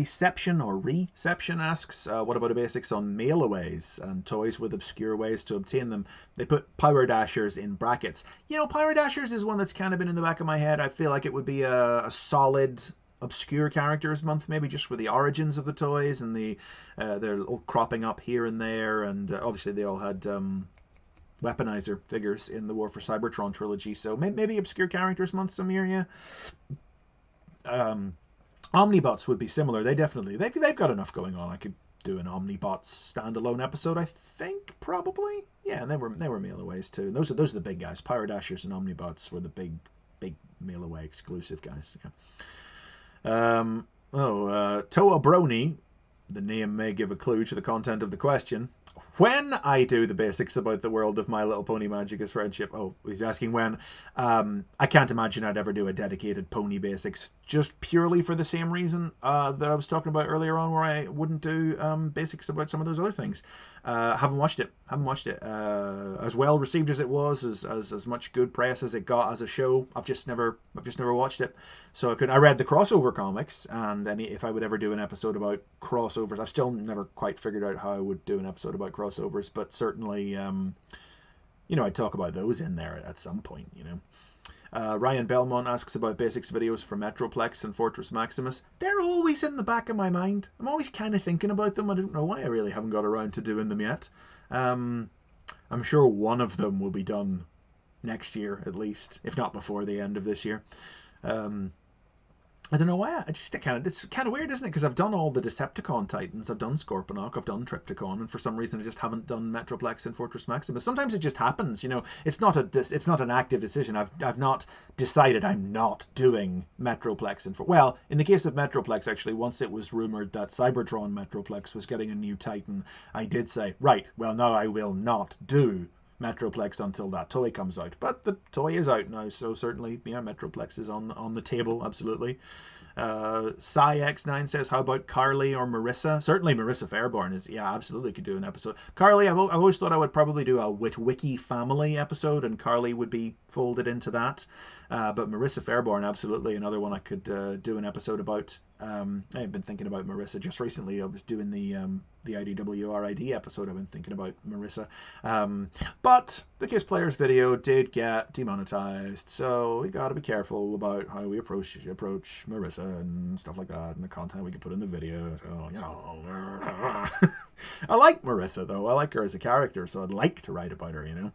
Reception or Reception asks, what about the basics on mail-aways and toys with obscure ways to obtain them? They put Power Dashers in brackets. Power Dashers is one that's kind of been in the back of my head. I feel like it would be a solid obscure characters month, maybe just with the origins of the toys, and they're all cropping up here and there, and obviously they all had weaponizer figures in the War for Cybertron trilogy, so maybe obscure characters month some year, yeah. Omnibots would be similar. They've got enough going on. I could do an Omnibots standalone episode, I think, probably, yeah. And they were mail-aways too. Those are the big guys. Power Dashers and Omnibots were the big mail-away exclusive guys, yeah. Toa Brony, the name may give a clue to the content of the question, when I do the basics about the world of My Little Pony Magicus Friendship, oh, he's asking when, I can't imagine I'd ever do a dedicated pony basics, just purely for the same reason that I was talking about earlier on, where I wouldn't do basics about some of those other things. Haven't watched it. As well received as it was, as much good press as it got as a show, I've just never watched it. So I read the crossover comics, and if I would ever do an episode about crossovers, I've still never quite figured out how I would do an episode about crossovers, but certainly, I'd talk about those in there at some point, Ryan Belmont asks about basics videos for Metroplex and Fortress Maximus. They're always in the back of my mind. I'm always kind of thinking about them. I don't know why I really haven't got around to doing them yet. I'm sure one of them will be done next year, at least, if not before the end of this year. I don't know why. It's kind of weird, isn't it? Because I've done all the Decepticon Titans. I've done Scorponok. I've done Triptychon, and for some reason I just haven't done Metroplex and Fortress Maximus. Sometimes it just happens. It's not an active decision. I've not decided I'm not doing Metroplex and well, in the case of Metroplex, actually, once it was rumored that Cybertron Metroplex was getting a new Titan, I did say, right, well, no, I will not do Metroplex until that toy comes out. But the toy is out now, so certainly, yeah, Metroplex is on the table, absolutely. X9 says, how about Carly or Marissa? Certainly Marissa Fairborn is, yeah, absolutely could do an episode. Carly, I've always thought I would probably do a Witwiki family episode, and Carly would be folded into that. But Marissa Fairborn, absolutely another one I could do an episode about. I've been thinking about Marissa just recently. I was doing the IDW RID episode. I've been thinking about Marissa. But the Kiss Players video did get demonetized, so we got to be careful about how we approach Marissa and stuff like that, and the content we can put in the video. So, I like Marissa, though. I like her as a character, so I'd like to write about her,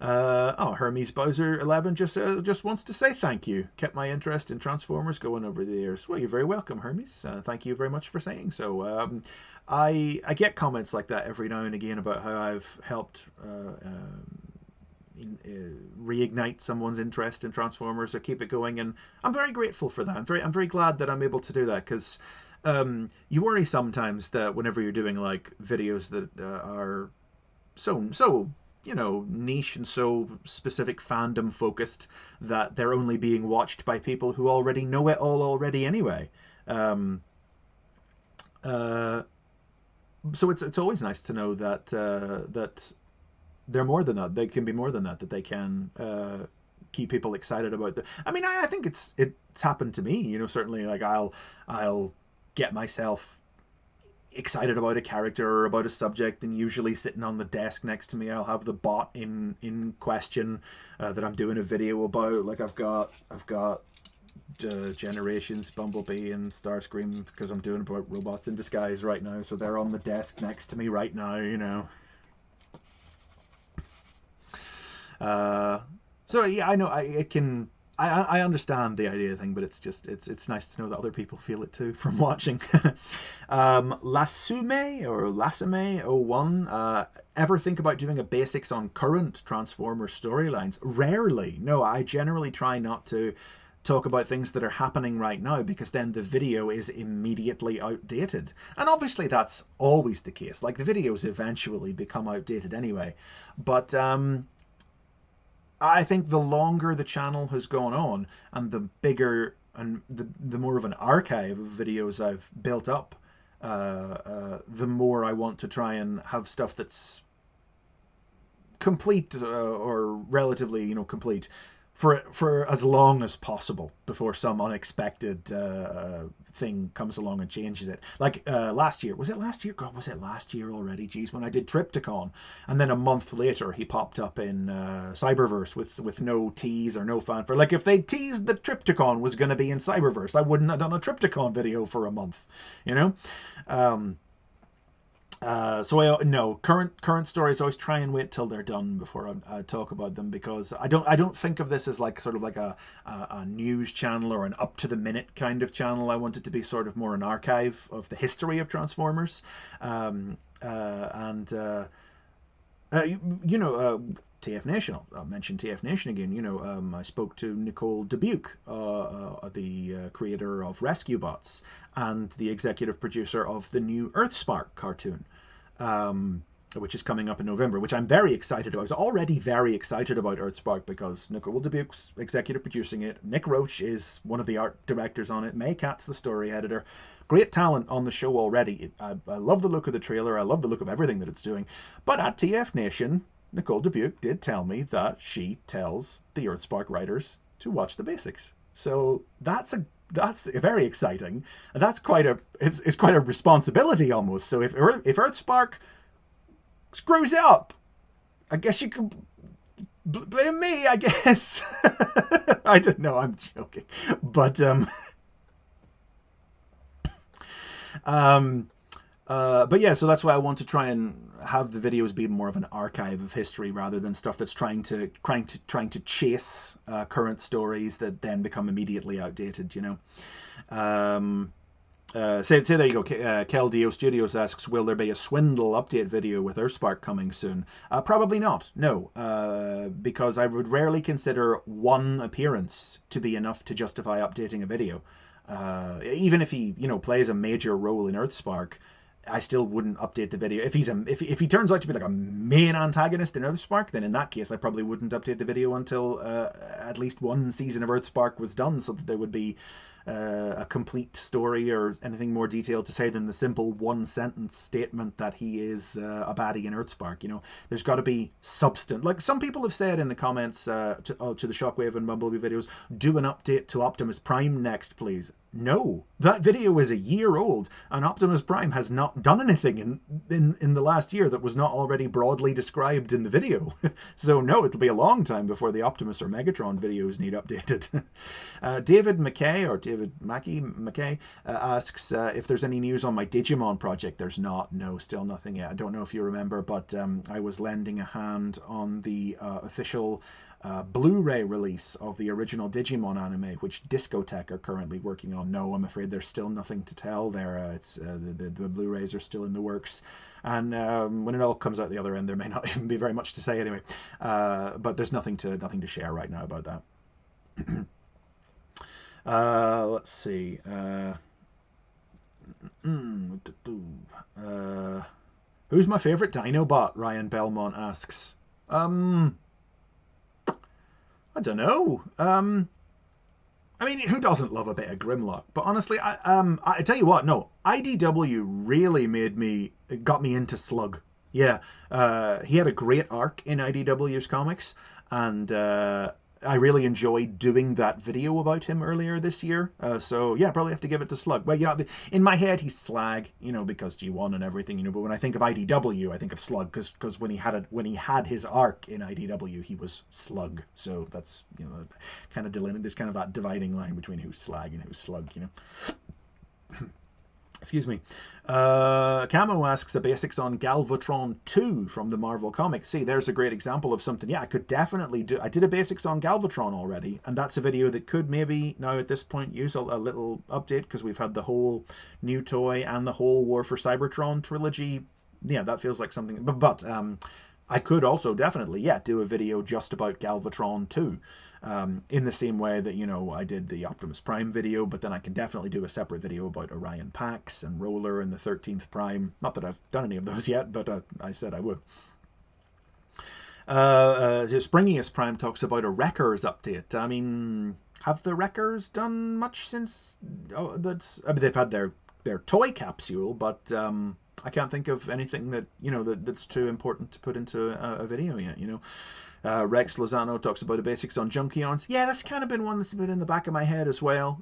Hermes Bowser 11 just wants to say thank you. Kept my interest in Transformers going over the years. Well, you're very welcome, Hermes. Thank you very much for saying so. I get comments like that every now and again about how I've helped reignite someone's interest in Transformers or keep it going, and I'm very grateful for that. I'm very glad that I'm able to do that, because you worry sometimes that whenever you're doing like videos that are so niche and so specific fandom focused, that they're only being watched by people who already know it all already anyway. So it's always nice to know that that they're more than that. They can be more than that. That they can keep people excited about the. I mean, I think it's happened to me. Certainly, like I'll get myself excited about a character or about a subject, and usually sitting on the desk next to me I'll have the bot in question that I'm doing a video about. Like I've got Generations, Bumblebee and Starscream, because I'm doing about robots in disguise right now, so they're on the desk next to me right now. So yeah, I know I understand the idea thing, but it's nice to know that other people feel it too from watching. Lasume or Lasame 01, ever think about doing a basics on current Transformer storylines? Rarely. No, I generally try not to talk about things that are happening right now, because then the video is immediately outdated. And obviously that's always the case. Like, the videos eventually become outdated anyway. But I think the longer the channel has gone on, and the bigger and the more of an archive of videos I've built up, the more I want to try and have stuff that's complete or relatively, complete for as long as possible before some unexpected thing comes along and changes it. Like last year, was it last year? God, was it last year already? Geez, when I did Triptychon, and then a month later he popped up in Cyberverse with no tease or no fanfare. Like, if they teased that Triptychon was going to be in Cyberverse, I wouldn't have done a Triptychon video for a month, So current stories, always try and wait till they're done before I talk about them, because I don't think of this as like sort of like a news channel or an up to the minute kind of channel. I want it to be sort of more an archive of the history of Transformers, and You know, TF Nation. I'll mention TF Nation again. You know, I spoke to Nicole Dubuque, the creator of Rescue Bots and the executive producer of the new Earthspark cartoon, which is coming up in November, which I'm very excited about. I was already very excited about Earthspark because Nicole Dubuque's executive producing it. Nick Roach is one of the art directors on it. May Katz, the story editor. Great talent on the show already. I love the look of the trailer. I love the look of everything that it's doing. But at TF Nation, Nicole Dubuque did tell me that she tells the Earthspark writers to watch the basics. So that's very exciting. And that's quite it's quite a responsibility almost. So if Earthspark screws up, I guess you can blame me, I guess. I don't know, I'm joking. But but yeah, so that's why I want to try and have the videos be more of an archive of history rather than stuff that's trying to chase current stories that then become immediately outdated. You know. Say there you go. Kel Dio Studios asks, will there be a Swindle update video with Earthspark coming soon? Probably not. No, because I would rarely consider one appearance to be enough to justify updating a video. Even if he, you know, plays a major role in Earthspark, I still wouldn't update the video. If he turns out to be like a main antagonist in Earthspark, then in that case I probably wouldn't update the video until at least one season of Earthspark was done, so that there would be a complete story or anything more detailed to say than the simple one-sentence statement that he is a baddie in Earthspark. You know, there's got to be substance. Like some people have said in the comments to the Shockwave and Bumblebee videos, do an update to Optimus Prime next, please. No, that video is a year old, and Optimus Prime has not done anything in the last year that was not already broadly described in the video. So no, it'll be a long time before the Optimus or Megatron videos need updated. David McKay, or David McKay, asks if there's any news on my Digimon project. There's not. No, still nothing yet. I don't know if you remember, but I was lending a hand on the official Blu-ray release of the original Digimon anime, which Discotech are currently working on. No, I'm afraid there's still nothing to tell there. It's the Blu-rays are still in the works, and when it all comes out the other end, there may not even be very much to say anyway. But there's nothing to share right now about that. Let's see. Who's my favorite Dinobot? Ryan Belmont asks. I don't know. I mean, who doesn't love a bit of Grimlock? But honestly, I tell you what, no, IDW really got me into Slug. Yeah, he had a great arc in IDW's comics, and I really enjoyed doing that video about him earlier this year. So yeah, probably have to give it to Slug. Well, you know, in my head he's Slag, you know, because G1 and everything, you know. But when I think of IDW, I think of Slug because when he had his arc in IDW, he was Slug. So that's, you know, kind of there's kind of that dividing line between who's Slag and who's Slug, you know. Excuse me. Camo asks the basics on Galvatron 2 from the Marvel Comics. See, there's a great example of something. Yeah, I could definitely do. I did a basics on Galvatron already, and that's a video that could maybe now at this point use a little update, because we've had the whole new toy and the whole War for Cybertron trilogy. Yeah, that feels like something. But I could also definitely, yeah, do a video just about Galvatron 2. In the same way that, you know, I did the Optimus Prime video, but then I can definitely do a separate video about Orion Pax and Roller and the 13th Prime. Not that I've done any of those yet, but I said I would. Springiest Prime talks about a Wreckers update. I mean, have the Wreckers done much since? Oh, I mean, they've had their toy capsule, but I can't think of anything that, you know, that's too important to put into a video yet, you know. Rex Lozano talks about the basics on Junkions. Yeah, that's kind of been one that's been in the back of my head as well.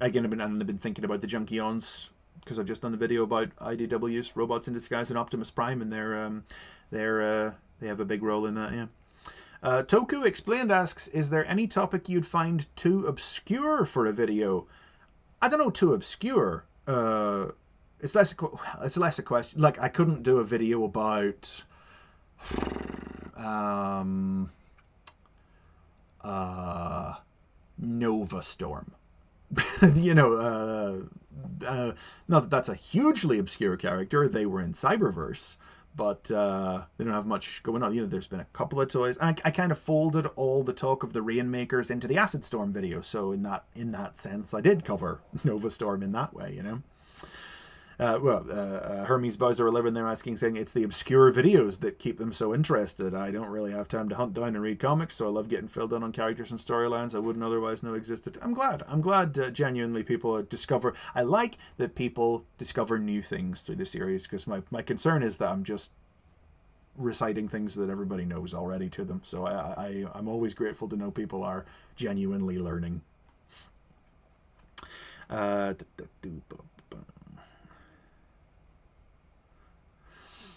Again, I've been thinking about the Junkions because I've just done a video about IDW's Robots in Disguise and Optimus Prime, and they have a big role in that. Yeah. Toku Explained asks, is there any topic you'd find too obscure for a video? I don't know, too obscure. It's less a question. Like, I couldn't do a video about Nova Storm. You know, not that that's a hugely obscure character. They were in Cyberverse, but they don't have much going on. You know, there's been a couple of toys. I kind of folded all the talk of the Rainmakers into the Acid Storm video, so in that sense, I did cover Nova Storm in that way, you know. Hermes Bowser 11 there asking, saying it's the obscure videos that keep them so interested. I don't really have time to hunt down and read comics, so I love getting filled in on characters and storylines I wouldn't otherwise know existed. I'm glad genuinely people discover. I like that people discover new things through the series, because my concern is that I'm just reciting things that everybody knows already to them. So I'm always grateful to know people are genuinely learning.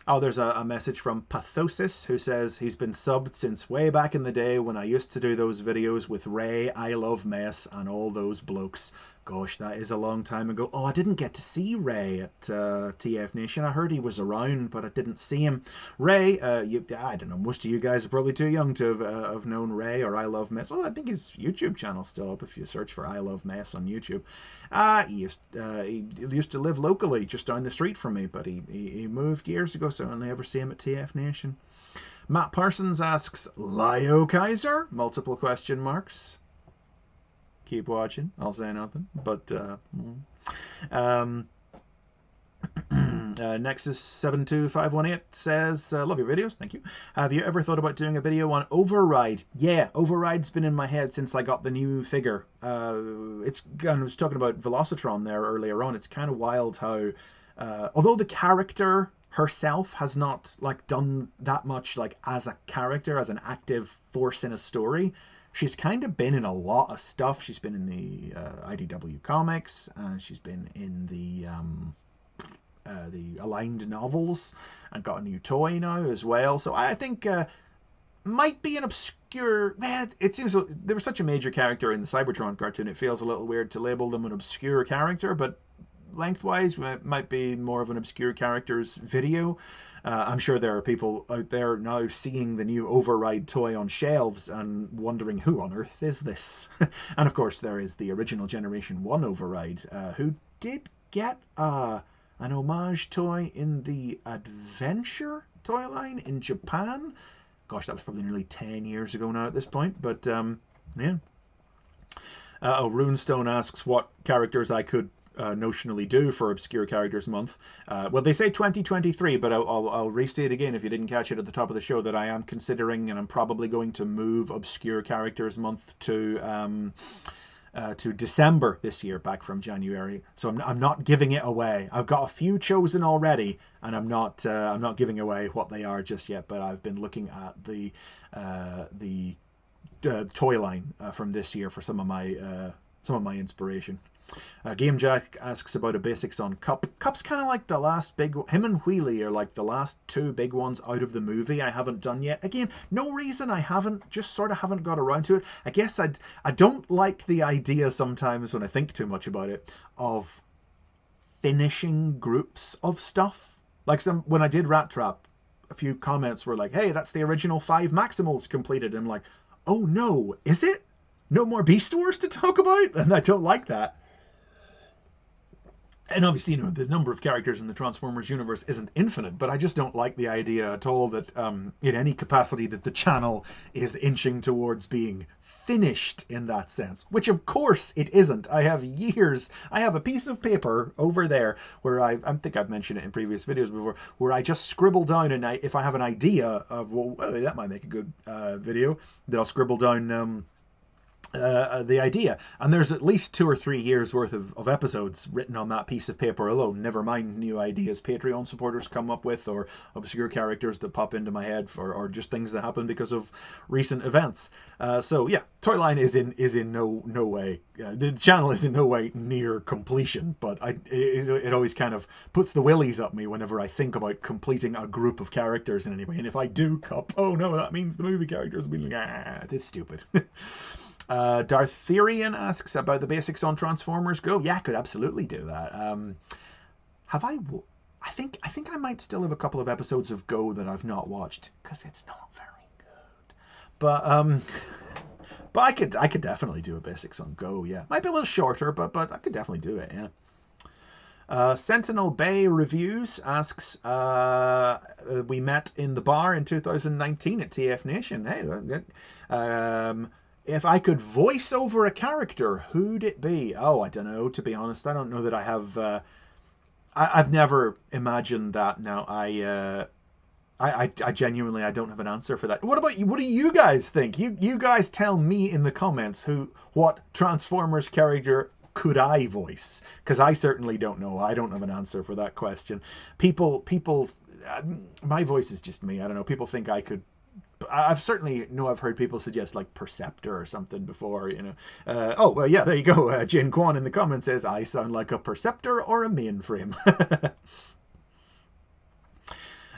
Oh, there's a message from Pathosis, who says he's been subbed since way back in the day when I used to do those videos with Ray, I Love Mess, and all those blokes. Gosh, that is a long time ago. Oh, I didn't get to see Ray at TF Nation. I heard he was around, but I didn't see him. Ray, I don't know, most of you guys are probably too young to have known Ray or I Love Mess. Well, I think his YouTube channel's still up if you search for I Love Mess on YouTube. He used to live locally just down the street from me, but he moved years ago, so I only ever see him at TF Nation. Matt Parsons asks, Lio Kaiser? Multiple question marks. Keep watching. I'll say nothing. But Nexus72518 says, love your videos. Thank you. Have you ever thought about doing a video on Override? Yeah, Override's been in my head since I got the new figure. I was talking about Velocitron there earlier on. It's kind of wild how, although the character herself has not like done that much like as a character, as an active force in a story, she's kind of been in a lot of stuff. She's been in the IDW comics, she's been in the aligned novels, and got a new toy now as well. So I think might be an obscure. It seems they were such a major character in the Cybertron cartoon. It feels a little weird to label them an obscure character, but lengthwise might be more of an obscure characters video. I'm sure there are people out there now seeing the new Override toy on shelves and wondering who on earth is this. And of course there is the original Generation 1 Override, who did get an homage toy in the Adventure toy line in Japan. Gosh, that was probably nearly 10 years ago now at this point, but yeah. Runestone asks what characters I could notionally do for Obscure Characters Month. Well, they say 2023, but I'll restate again if you didn't catch it at the top of the show that I am considering, and I'm probably going to move Obscure Characters Month to December this year, back from January. So I'm not giving it away. I've got a few chosen already, and I'm not giving away what they are just yet. But I've been looking at the toy line from this year for some of my inspiration. Game Jack asks about a basics on Cup. Cup's kind of like the last big. Him and Wheelie are like the last two big ones out of the movie I haven't done yet. Again, no reason I haven't, just sort of haven't got around to it. I guess I don't like the idea sometimes when I think too much about it of finishing groups of stuff. Like when I did Rat Trap, a few comments were like, "Hey, that's the original 5 Maximals completed." And I'm like, "Oh no, is it? No more Beast Wars to talk about?" And I don't like that. And obviously, you know, the number of characters in the Transformers universe isn't infinite, but I just don't like the idea at all that in any capacity that the channel is inching towards being finished in that sense, which of course it isn't. I have a piece of paper over there where I think I've mentioned it in previous videos before, where I just scribble down, and if I have an idea of, well, that might make a good video, then I'll scribble down the idea, and there's at least 2 or 3 years worth of episodes written on that piece of paper alone, never mind new ideas Patreon supporters come up with, or obscure characters that pop into my head, or just things that happen because of recent events. So yeah, Toyline is in no way, the channel is in no way near completion, but it always kind of puts the willies up me whenever I think about completing a group of characters in any way. And if I do Cup, oh no, that means the movie characters will be like, it's stupid. Dartherian asks about the basics on Transformers Go. Yeah, I could absolutely do that. I think I might still have a couple of episodes of Go that I've not watched, because it's not very good. But I could definitely do a basics on Go. Yeah, might be a little shorter, but I could definitely do it. Yeah. Sentinel Bay Reviews asks, we met in the bar in 2019 at TF Nation. Hey, if I could voice over a character, who'd it be? Oh, I don't know. To be honest, I don't know that I have. I've never imagined that. Now, I genuinely I don't have an answer for that. What about you? What do you guys think? You guys tell me in the comments what Transformers character could I voice? Because I certainly don't know. I don't have an answer for that question. People, my voice is just me. I don't know. People think I could. I've certainly I've heard people suggest like Perceptor or something before, you know. Oh well, yeah, there you go. Jin Kwan in the comments says I sound like a Perceptor or a mainframe.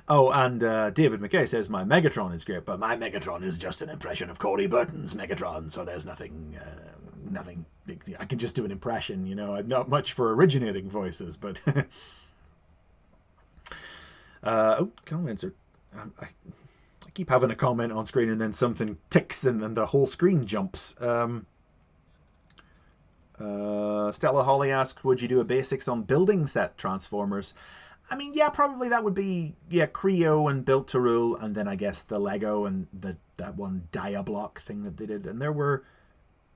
Oh, and David McKay says my Megatron is great, but my Megatron is just an impression of Corey Burton's Megatron, so there's nothing. I can just do an impression, you know. I'm not much for originating voices, but comments are. I keep having a comment on screen and then something ticks and then the whole screen jumps. Stella Holly asks, would you do a basics on building set Transformers? I mean, yeah, probably that would be, Creo and Built to Rule, and then I guess the Lego and that one Diablock thing that they did. And were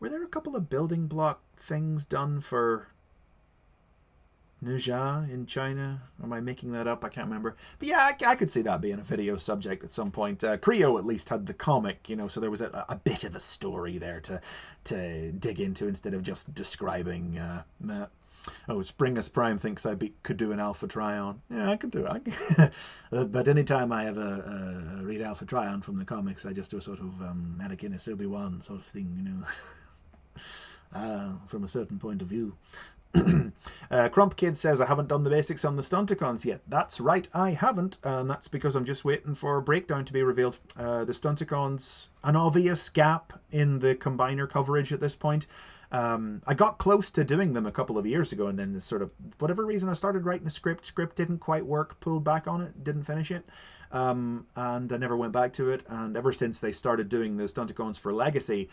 there a couple of building block things done for Nuzha in China? Am I making that up? I can't remember. But yeah, I could see that being a video subject at some point. Creo at least had the comic, you know, so there was a bit of a story there to dig into instead of just describing that. Oh, Springus Prime thinks I could do an Alpha Trion. Yeah, I could do it. But anytime I ever read Alpha Trion from the comics, I just do a sort of Anakin is Obi-Wan sort of thing, you know, from a certain point of view. Crump Kid says I haven't done the basics on the Stunticons yet. That's right, I haven't, and that's because I'm just waiting for a breakdown to be revealed. The Stunticons, an obvious gap in the combiner coverage at this point. I got close to doing them a couple of years ago, and then sort of whatever reason I started writing a script didn't quite work, pulled back on it, didn't finish it, and I never went back to it. And ever since they started doing the Stunticons for Legacy,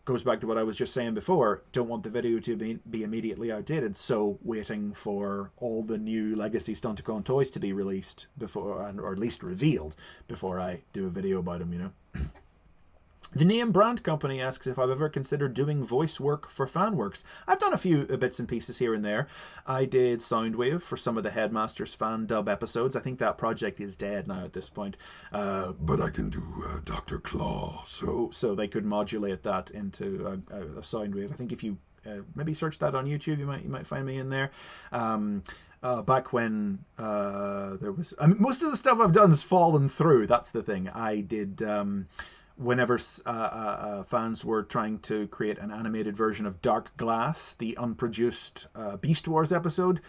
goes back to what I was just saying before, don't want the video to be immediately outdated, so waiting for all the new Legacy Stunticon toys to be released before, or at least revealed, before I do a video about them, you know. The Name Brand Company asks if I've ever considered doing voice work for FanWorks. I've done a few bits and pieces here and there. I did Soundwave for some of the Headmasters fan dub episodes. I think that project is dead now at this point. But I can do Dr. Claw. So they could modulate that into a Soundwave. I think if you maybe search that on YouTube, you might find me in there. Back when there was... I mean, most of the stuff I've done has fallen through. That's the thing. I did... whenever fans were trying to create an animated version of Dark Glass, the unproduced Beast Wars episode,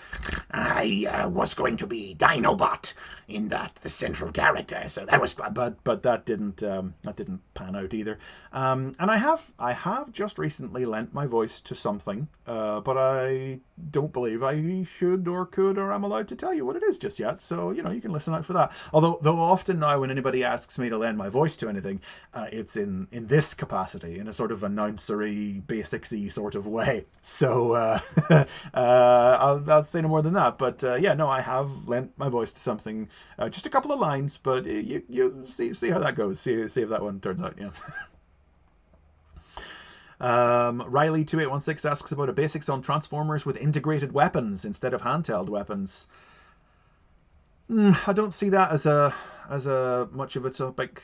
I was going to be Dinobot in that, the central character. So that was, but that didn't pan out either. And I have just recently lent my voice to something, but I don't believe I should or could or am allowed to tell you what it is just yet. So you know, you can listen out for that. Though often now when anybody asks me to lend my voice to anything, it's in this capacity, in a sort of announcery, basicsy sort of way. So I'll say no more than that. But yeah, no, I have lent my voice to something, just a couple of lines. But you see how that goes. See if that one turns out. Yeah. Riley2816 asks about a basics on Transformers with integrated weapons instead of handheld weapons. I don't see that as a much of a topic.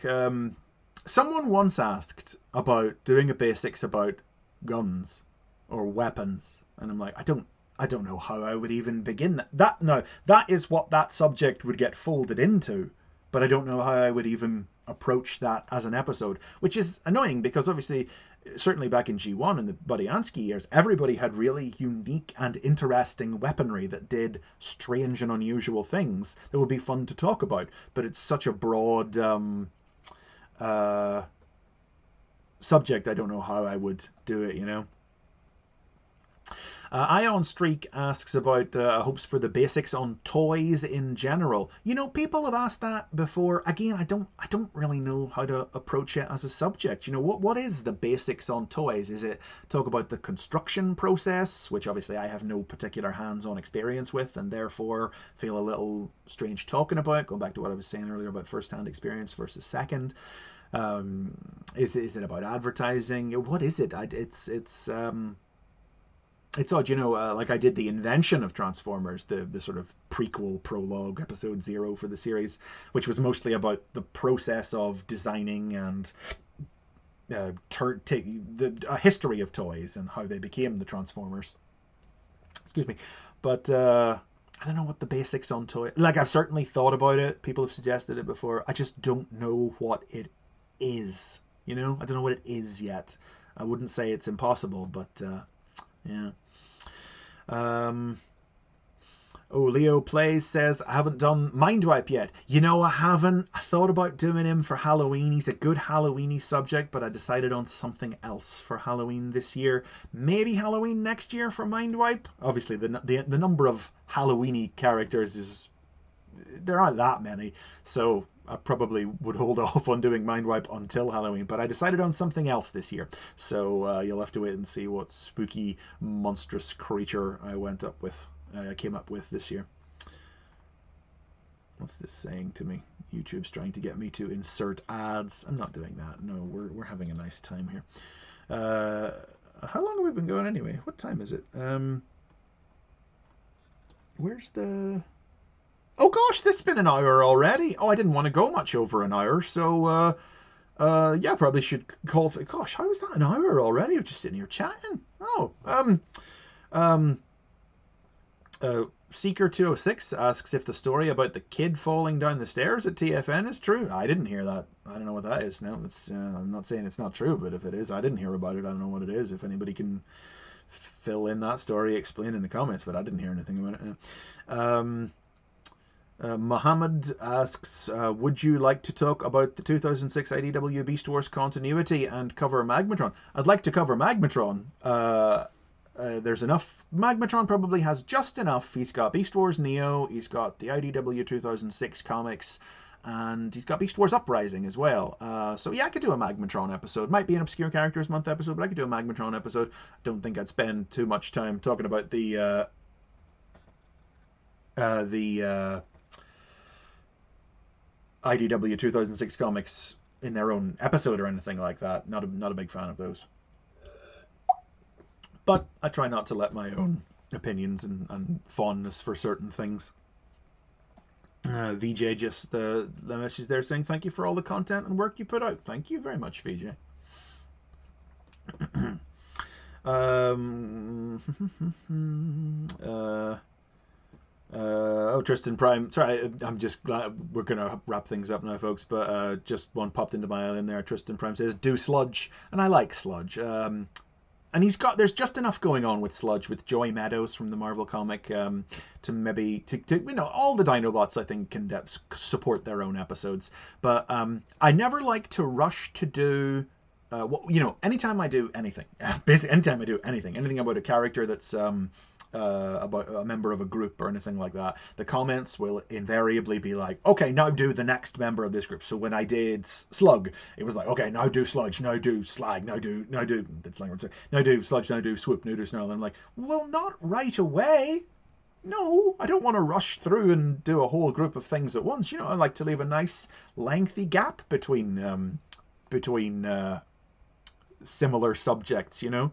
Someone once asked about doing a basics about guns or weapons, and I'm like, I don't know how I would even begin that. That is what that subject would get folded into, but I don't know how I would even approach that as an episode, which is annoying because obviously, certainly back in G1 and the Buddy Ansky years, everybody had really unique and interesting weaponry that did strange and unusual things that would be fun to talk about, but it's such a broad subject, I don't know how I would do it, you know. Ion Streak asks about hopes for the basics on toys in general. You know, people have asked that before. Again, I don't really know how to approach it as a subject. You know, what is the basics on toys? Is it talk about the construction process, which obviously I have no particular hands-on experience with, and therefore feel a little strange talking about. Going back to what I was saying earlier about first-hand experience versus second. Is it about advertising? What is it? It's odd, you know, like I did the invention of Transformers, the sort of prequel prologue, episode 0 for the series, which was mostly about the process of designing and a history of toys and how they became the Transformers. Excuse me. But I don't know what the basics on toy. Like, I've certainly thought about it. People have suggested it before. I just don't know what it is. You know, I don't know what it is yet. I wouldn't say it's impossible, but yeah. Leo Plays says, I haven't done Mindwipe yet. You know, I haven't. I thought about doing him for Halloween. He's a good Halloween-y subject, but I decided on something else for Halloween this year. Maybe Halloween next year for Mindwipe. Obviously, the number of Halloween-y characters is... there aren't that many, so I probably would hold off on doing Mindwipe until Halloween, but I decided on something else this year, so you'll have to wait and see what spooky, monstrous creature I came up with this year. What's this saying to me? YouTube's trying to get me to insert ads. I'm not doing that. No, we're having a nice time here. How long have we been going anyway? What time is it? Where's the... Oh gosh, it's been an hour already. Oh, I didn't want to go much over an hour, so yeah, probably should call for... Gosh, how is that an hour already? I'm just sitting here chatting. Oh, Seeker206 asks if the story about the kid falling down the stairs at TFN is true. I didn't hear that. I don't know what that is. No, it's I'm not saying it's not true, but if it is, I didn't hear about it. I don't know what it is. If anybody can fill in that story, explain in the comments, but I didn't hear anything about it. Mohammed asks, would you like to talk about the 2006 IDW Beast Wars continuity and cover Magmatron? I'd like to cover Magmatron. There's enough. Magmatron probably has just enough. He's got Beast Wars Neo, he's got the IDW 2006 comics, and he's got Beast Wars Uprising as well. So yeah, I could do a Magmatron episode. Might be an Obscure Characters Month episode, but I could do a Magmatron episode. Don't think I'd spend too much time talking about the IDW 2006 comics in their own episode or anything like that. Not a big fan of those. But I try not to let my own opinions and fondness for certain things. VJ just the message there saying thank you for all the content and work you put out. Thank you very much, VJ. Tristan Prime. Sorry, I'm just glad we're going to wrap things up now, folks. But just one popped into my eye in there. Tristan Prime says, do Sludge. And I like Sludge. And there's just enough going on with Sludge, with Joy Meadows from the Marvel comic, to maybe, you know, all the Dinobots, I think, can support their own episodes. But I never like to rush to do... you know, anytime I do anything, basically anytime I do anything about a character that's about a member of a group or anything like that, the comments will invariably be like, okay, now do the next member of this group. So when I did Slug, it was like, okay, now do Sludge, now do Slag, now do Sludge, now do Swoop, now do Snarl. And I'm like, well, not right away. No, I don't want to rush through and do a whole group of things at once. You know, I like to leave a nice lengthy gap between similar subjects, you know.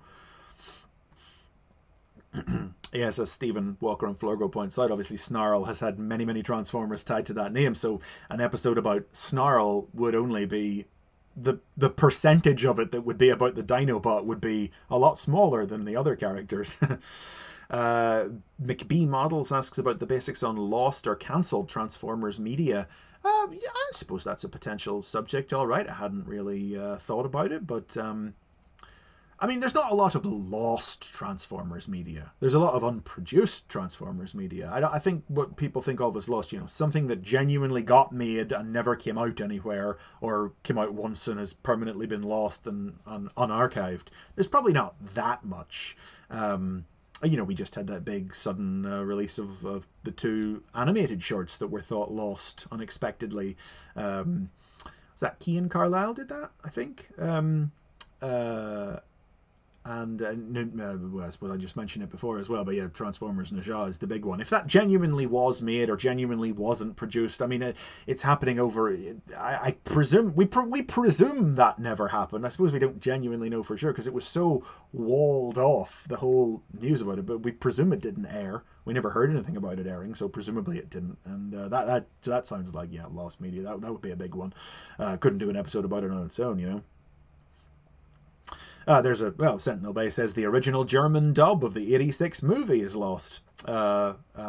Yes, as Stephen Walker on Florgo points out, obviously Snarl has had many Transformers tied to that name, so an episode about Snarl would only be the percentage of it that would be about the Dinobot would be a lot smaller than the other characters. McBee Models asks about the basics on lost or cancelled Transformers media. Yeah, I suppose that's a potential subject. All right, I hadn't really thought about it, but I mean, there's not a lot of lost Transformers media. There's a lot of unproduced Transformers media. I think what people think of as lost, you know, something that genuinely got made and never came out anywhere, or came out once and has permanently been lost and unarchived. There's probably not that much. you know, we just had that big sudden release of the 2 animated shorts that were thought lost unexpectedly. Was that Kean Carlisle did that? I think. Uh, and well, I suppose I just mentioned it before as well, but yeah, Transformers Naja is the big one. If that genuinely was made or genuinely wasn't produced, I mean, it's happening over. I presume we presume that never happened. I suppose we don't genuinely know for sure because it was so walled off, the whole news about it. But we presume it didn't air. We never heard anything about it airing, so presumably it didn't. And that sounds like, yeah, lost media. That would be a big one. Couldn't do an episode about it on its own, you know. There's a, well, Sentinel Bay says the original German dub of the '86 movie is lost,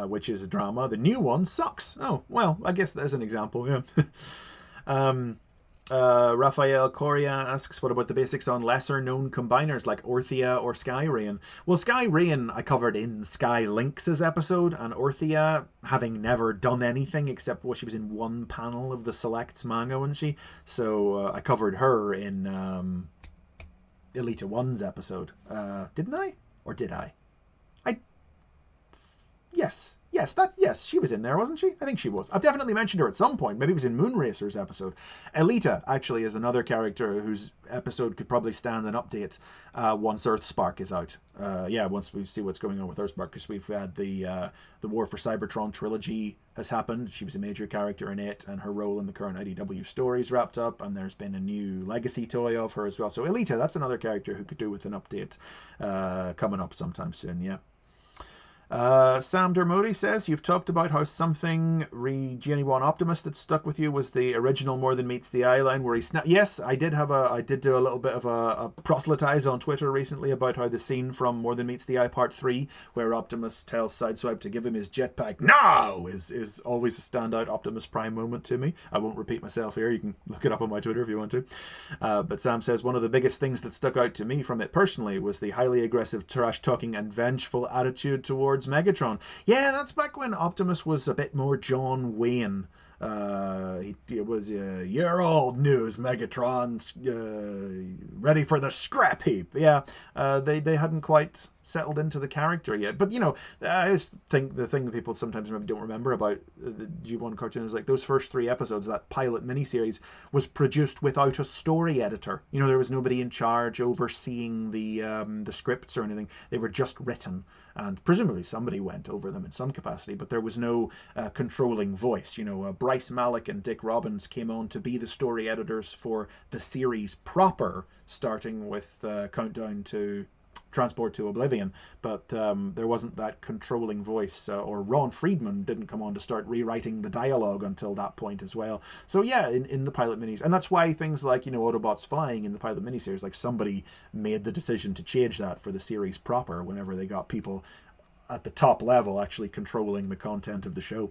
which is a drama. The new one sucks. Oh, well, I guess there's an example, yeah. Raphael Coria asks, what about the basics on lesser known combiners like Orthia or Skyrain? Well, Skyrain I covered in Sky Lynx's episode, and Orthia, having never done anything except, well, she was in one panel of the Selects manga, wasn't she? So I covered her in Elita 1's episode. Didn't I? Or did I? Yes. Yes, she was in there, wasn't she? I think she was. I've definitely mentioned her at some point. Maybe it was in Moonracer's episode. Elita, actually, is another character whose episode could probably stand an update once Earthspark is out. Yeah, once we see what's going on with Earthspark, because we've had the War for Cybertron trilogy has happened. She was a major character in it, and her role in the current IDW stories wrapped up, and there's been a new legacy toy of her as well. So Elita, that's another character who could do with an update coming up sometime soon, yeah. Sam Dermody says, you've talked about how something Re-Genuine Optimus that stuck with you was the original More Than Meets the Eye line where he snapped. Yes, I did do a little bit of a proselytize on Twitter recently about how the scene from More Than Meets the Eye Part 3 where Optimus tells Sideswipe to give him his jetpack now is always a standout Optimus Prime moment to me. I won't repeat myself here. You can look it up on my Twitter if you want to. But Sam says, one of the biggest things that stuck out to me from it personally was the highly aggressive, trash-talking and vengeful attitude towards Megatron. Yeah, that's back when Optimus was a bit more John Wayne. He was you're old news, Megatron, ready for the scrap heap. Yeah, they hadn't quite settled into the character yet. But, you know, I just think the thing that people sometimes maybe don't remember about the G1 cartoon is like those first 3 episodes, that pilot miniseries was produced without a story editor. You know, there was nobody in charge overseeing the scripts or anything. They were just written, and presumably somebody went over them in some capacity, but there was no controlling voice. You know, Bryce Malek and Dick Robbins came on to be the story editors for the series proper, starting with Countdown to Transport to Oblivion, but there wasn't that controlling voice, or Ron Friedman didn't come on to start rewriting the dialogue until that point as well. So yeah, in the pilot minis, and that's why things like, you know, Autobots flying in the pilot miniseries, like somebody made the decision to change that for the series proper whenever they got people at the top level actually controlling the content of the show.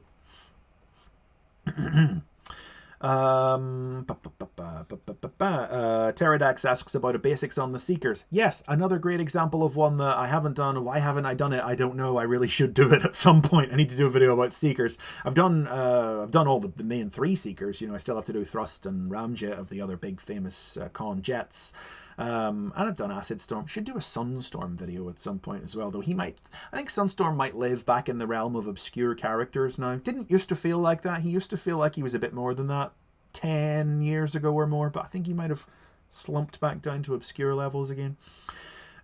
Pteradax asks about a basics on the Seekers. Yes, another great example of one that I haven't done. Why haven't I done it? I don't know. I really should do it at some point. I need to do a video about Seekers. I've done all the main 3 Seekers. You know, I still have to do Thrust and Ramjet of the other big famous Con jets. And I've done Acid Storm. Should do a Sunstorm video at some point as well, though I think Sunstorm might live back in the realm of obscure characters now. Didn't used to feel like that. He used to feel like he was a bit more than that 10 years ago or more, but I think he might have slumped back down to obscure levels again.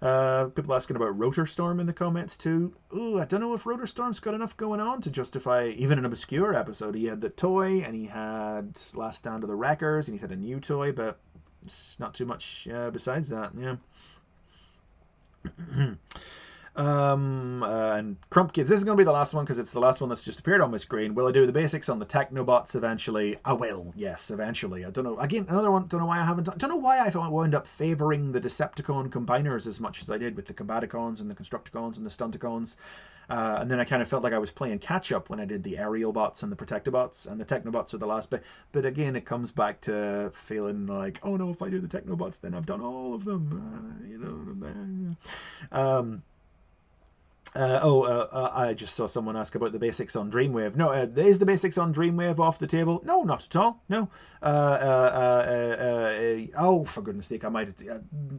People asking about Rotor Storm in the comments too. Ooh, I don't know if Rotor Storm's got enough going on to justify even an obscure episode. He had the toy, and he had Last Stand of the Wreckers, and he's had a new toy, but it's not too much besides that, yeah. And Crump Kids, this is going to be the last one because it's the last one that's just appeared on my screen. Will I do the basics on the Technobots eventually? I will, yes, eventually. I don't know. Again, another one, don't know why I haven't done. Don't know why I wound up favouring the Decepticon combiners as much as I did with the Combaticons and the Constructicons and the Stunticons. And then I kind of felt like I was playing catch up when I did the Aerial Bots and the Protectobots, and the Technobots are the last bit. But again, it comes back to feeling like, oh no, if I do the Technobots, then I've done all of them. I just saw someone ask about the basics on Dreamwave. No, is the basics on Dreamwave off the table? No, not at all. No. Oh, for goodness sake, I might.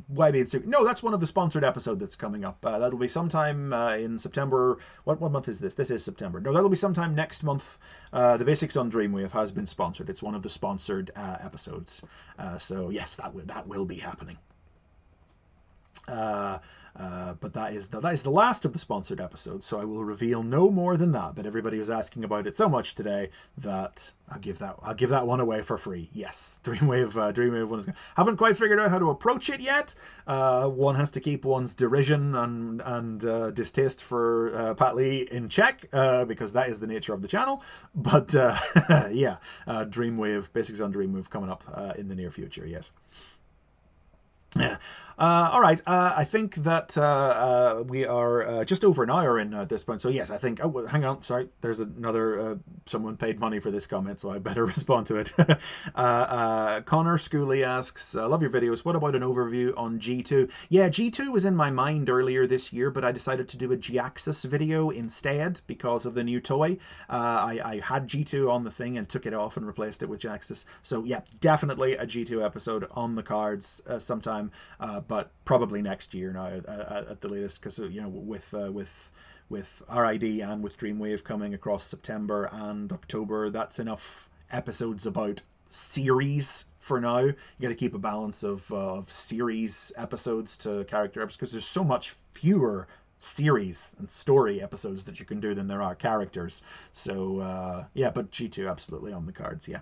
Why be so? No, that's one of the sponsored episodes that's coming up. That'll be sometime in September. What month is this? This is September. No, that'll be sometime next month. The basics on Dreamwave has been sponsored. It's one of the sponsored episodes. So yes, that will be happening. But that is the last of the sponsored episodes, so I will reveal no more than that. But everybody was asking about it so much today that I'll give that one away for free. Yes, Dreamwave one is. Haven't quite figured out how to approach it yet. One has to keep one's derision and distaste for Pat Lee in check because that is the nature of the channel. But yeah, Dreamwave basics on Dreamwave coming up in the near future. Yes. Yeah. All right. I think that we are just over an hour in at this point. So yes, I think. Oh, well, hang on. Sorry. There's another. Someone paid money for this comment, so I better respond to it. Connor Schooley asks, "Love your videos. What about an overview on G2?" Yeah, G2 was in my mind earlier this year, but I decided to do a G-Axis video instead because of the new toy. I had G2 on the thing and took it off and replaced it with G-Axis. So yeah, definitely a G2 episode on the cards sometime. But probably next year now at the latest, because with RID and with Dreamwave coming across September and October, that's enough episodes about series for now. You got to keep a balance of series episodes to character episodes because there's so much fewer series and story episodes that you can do than there are characters. So yeah, but G2 absolutely on the cards. Yeah.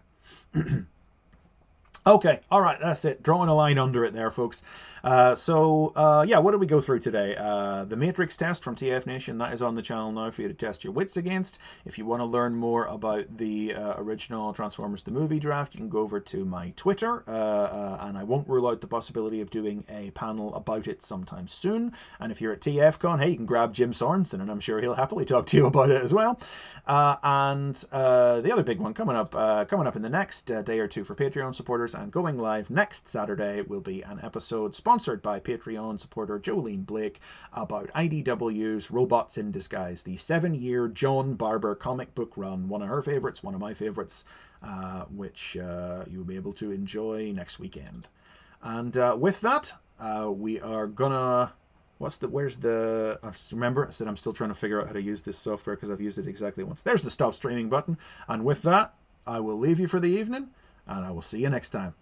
Okay, all right, that's it. Drawing a line under it there, folks. Yeah, what did we go through today? The Matrix test from TF Nation, that is on the channel now for you to test your wits against. If you want to learn more about the original Transformers the movie draft, you can go over to my Twitter, and I won't rule out the possibility of doing a panel about it sometime soon. And if you're at TFCon, hey, you can grab Jim Sorensen, and I'm sure he'll happily talk to you about it as well. And the other big one coming up in the next day or two for Patreon supporters and going live next Saturday will be an episode sponsored by Patreon supporter Jolene Blake about IDW's Robots in Disguise, the 7-year John Barber comic book run, one of her favorites, one of my favorites, which you'll be able to enjoy next weekend. And with that, we are gonna... Remember, I said I'm still trying to figure out how to use this software because I've used it exactly once. There's the stop streaming button. And with that, I will leave you for the evening, and I will see you next time.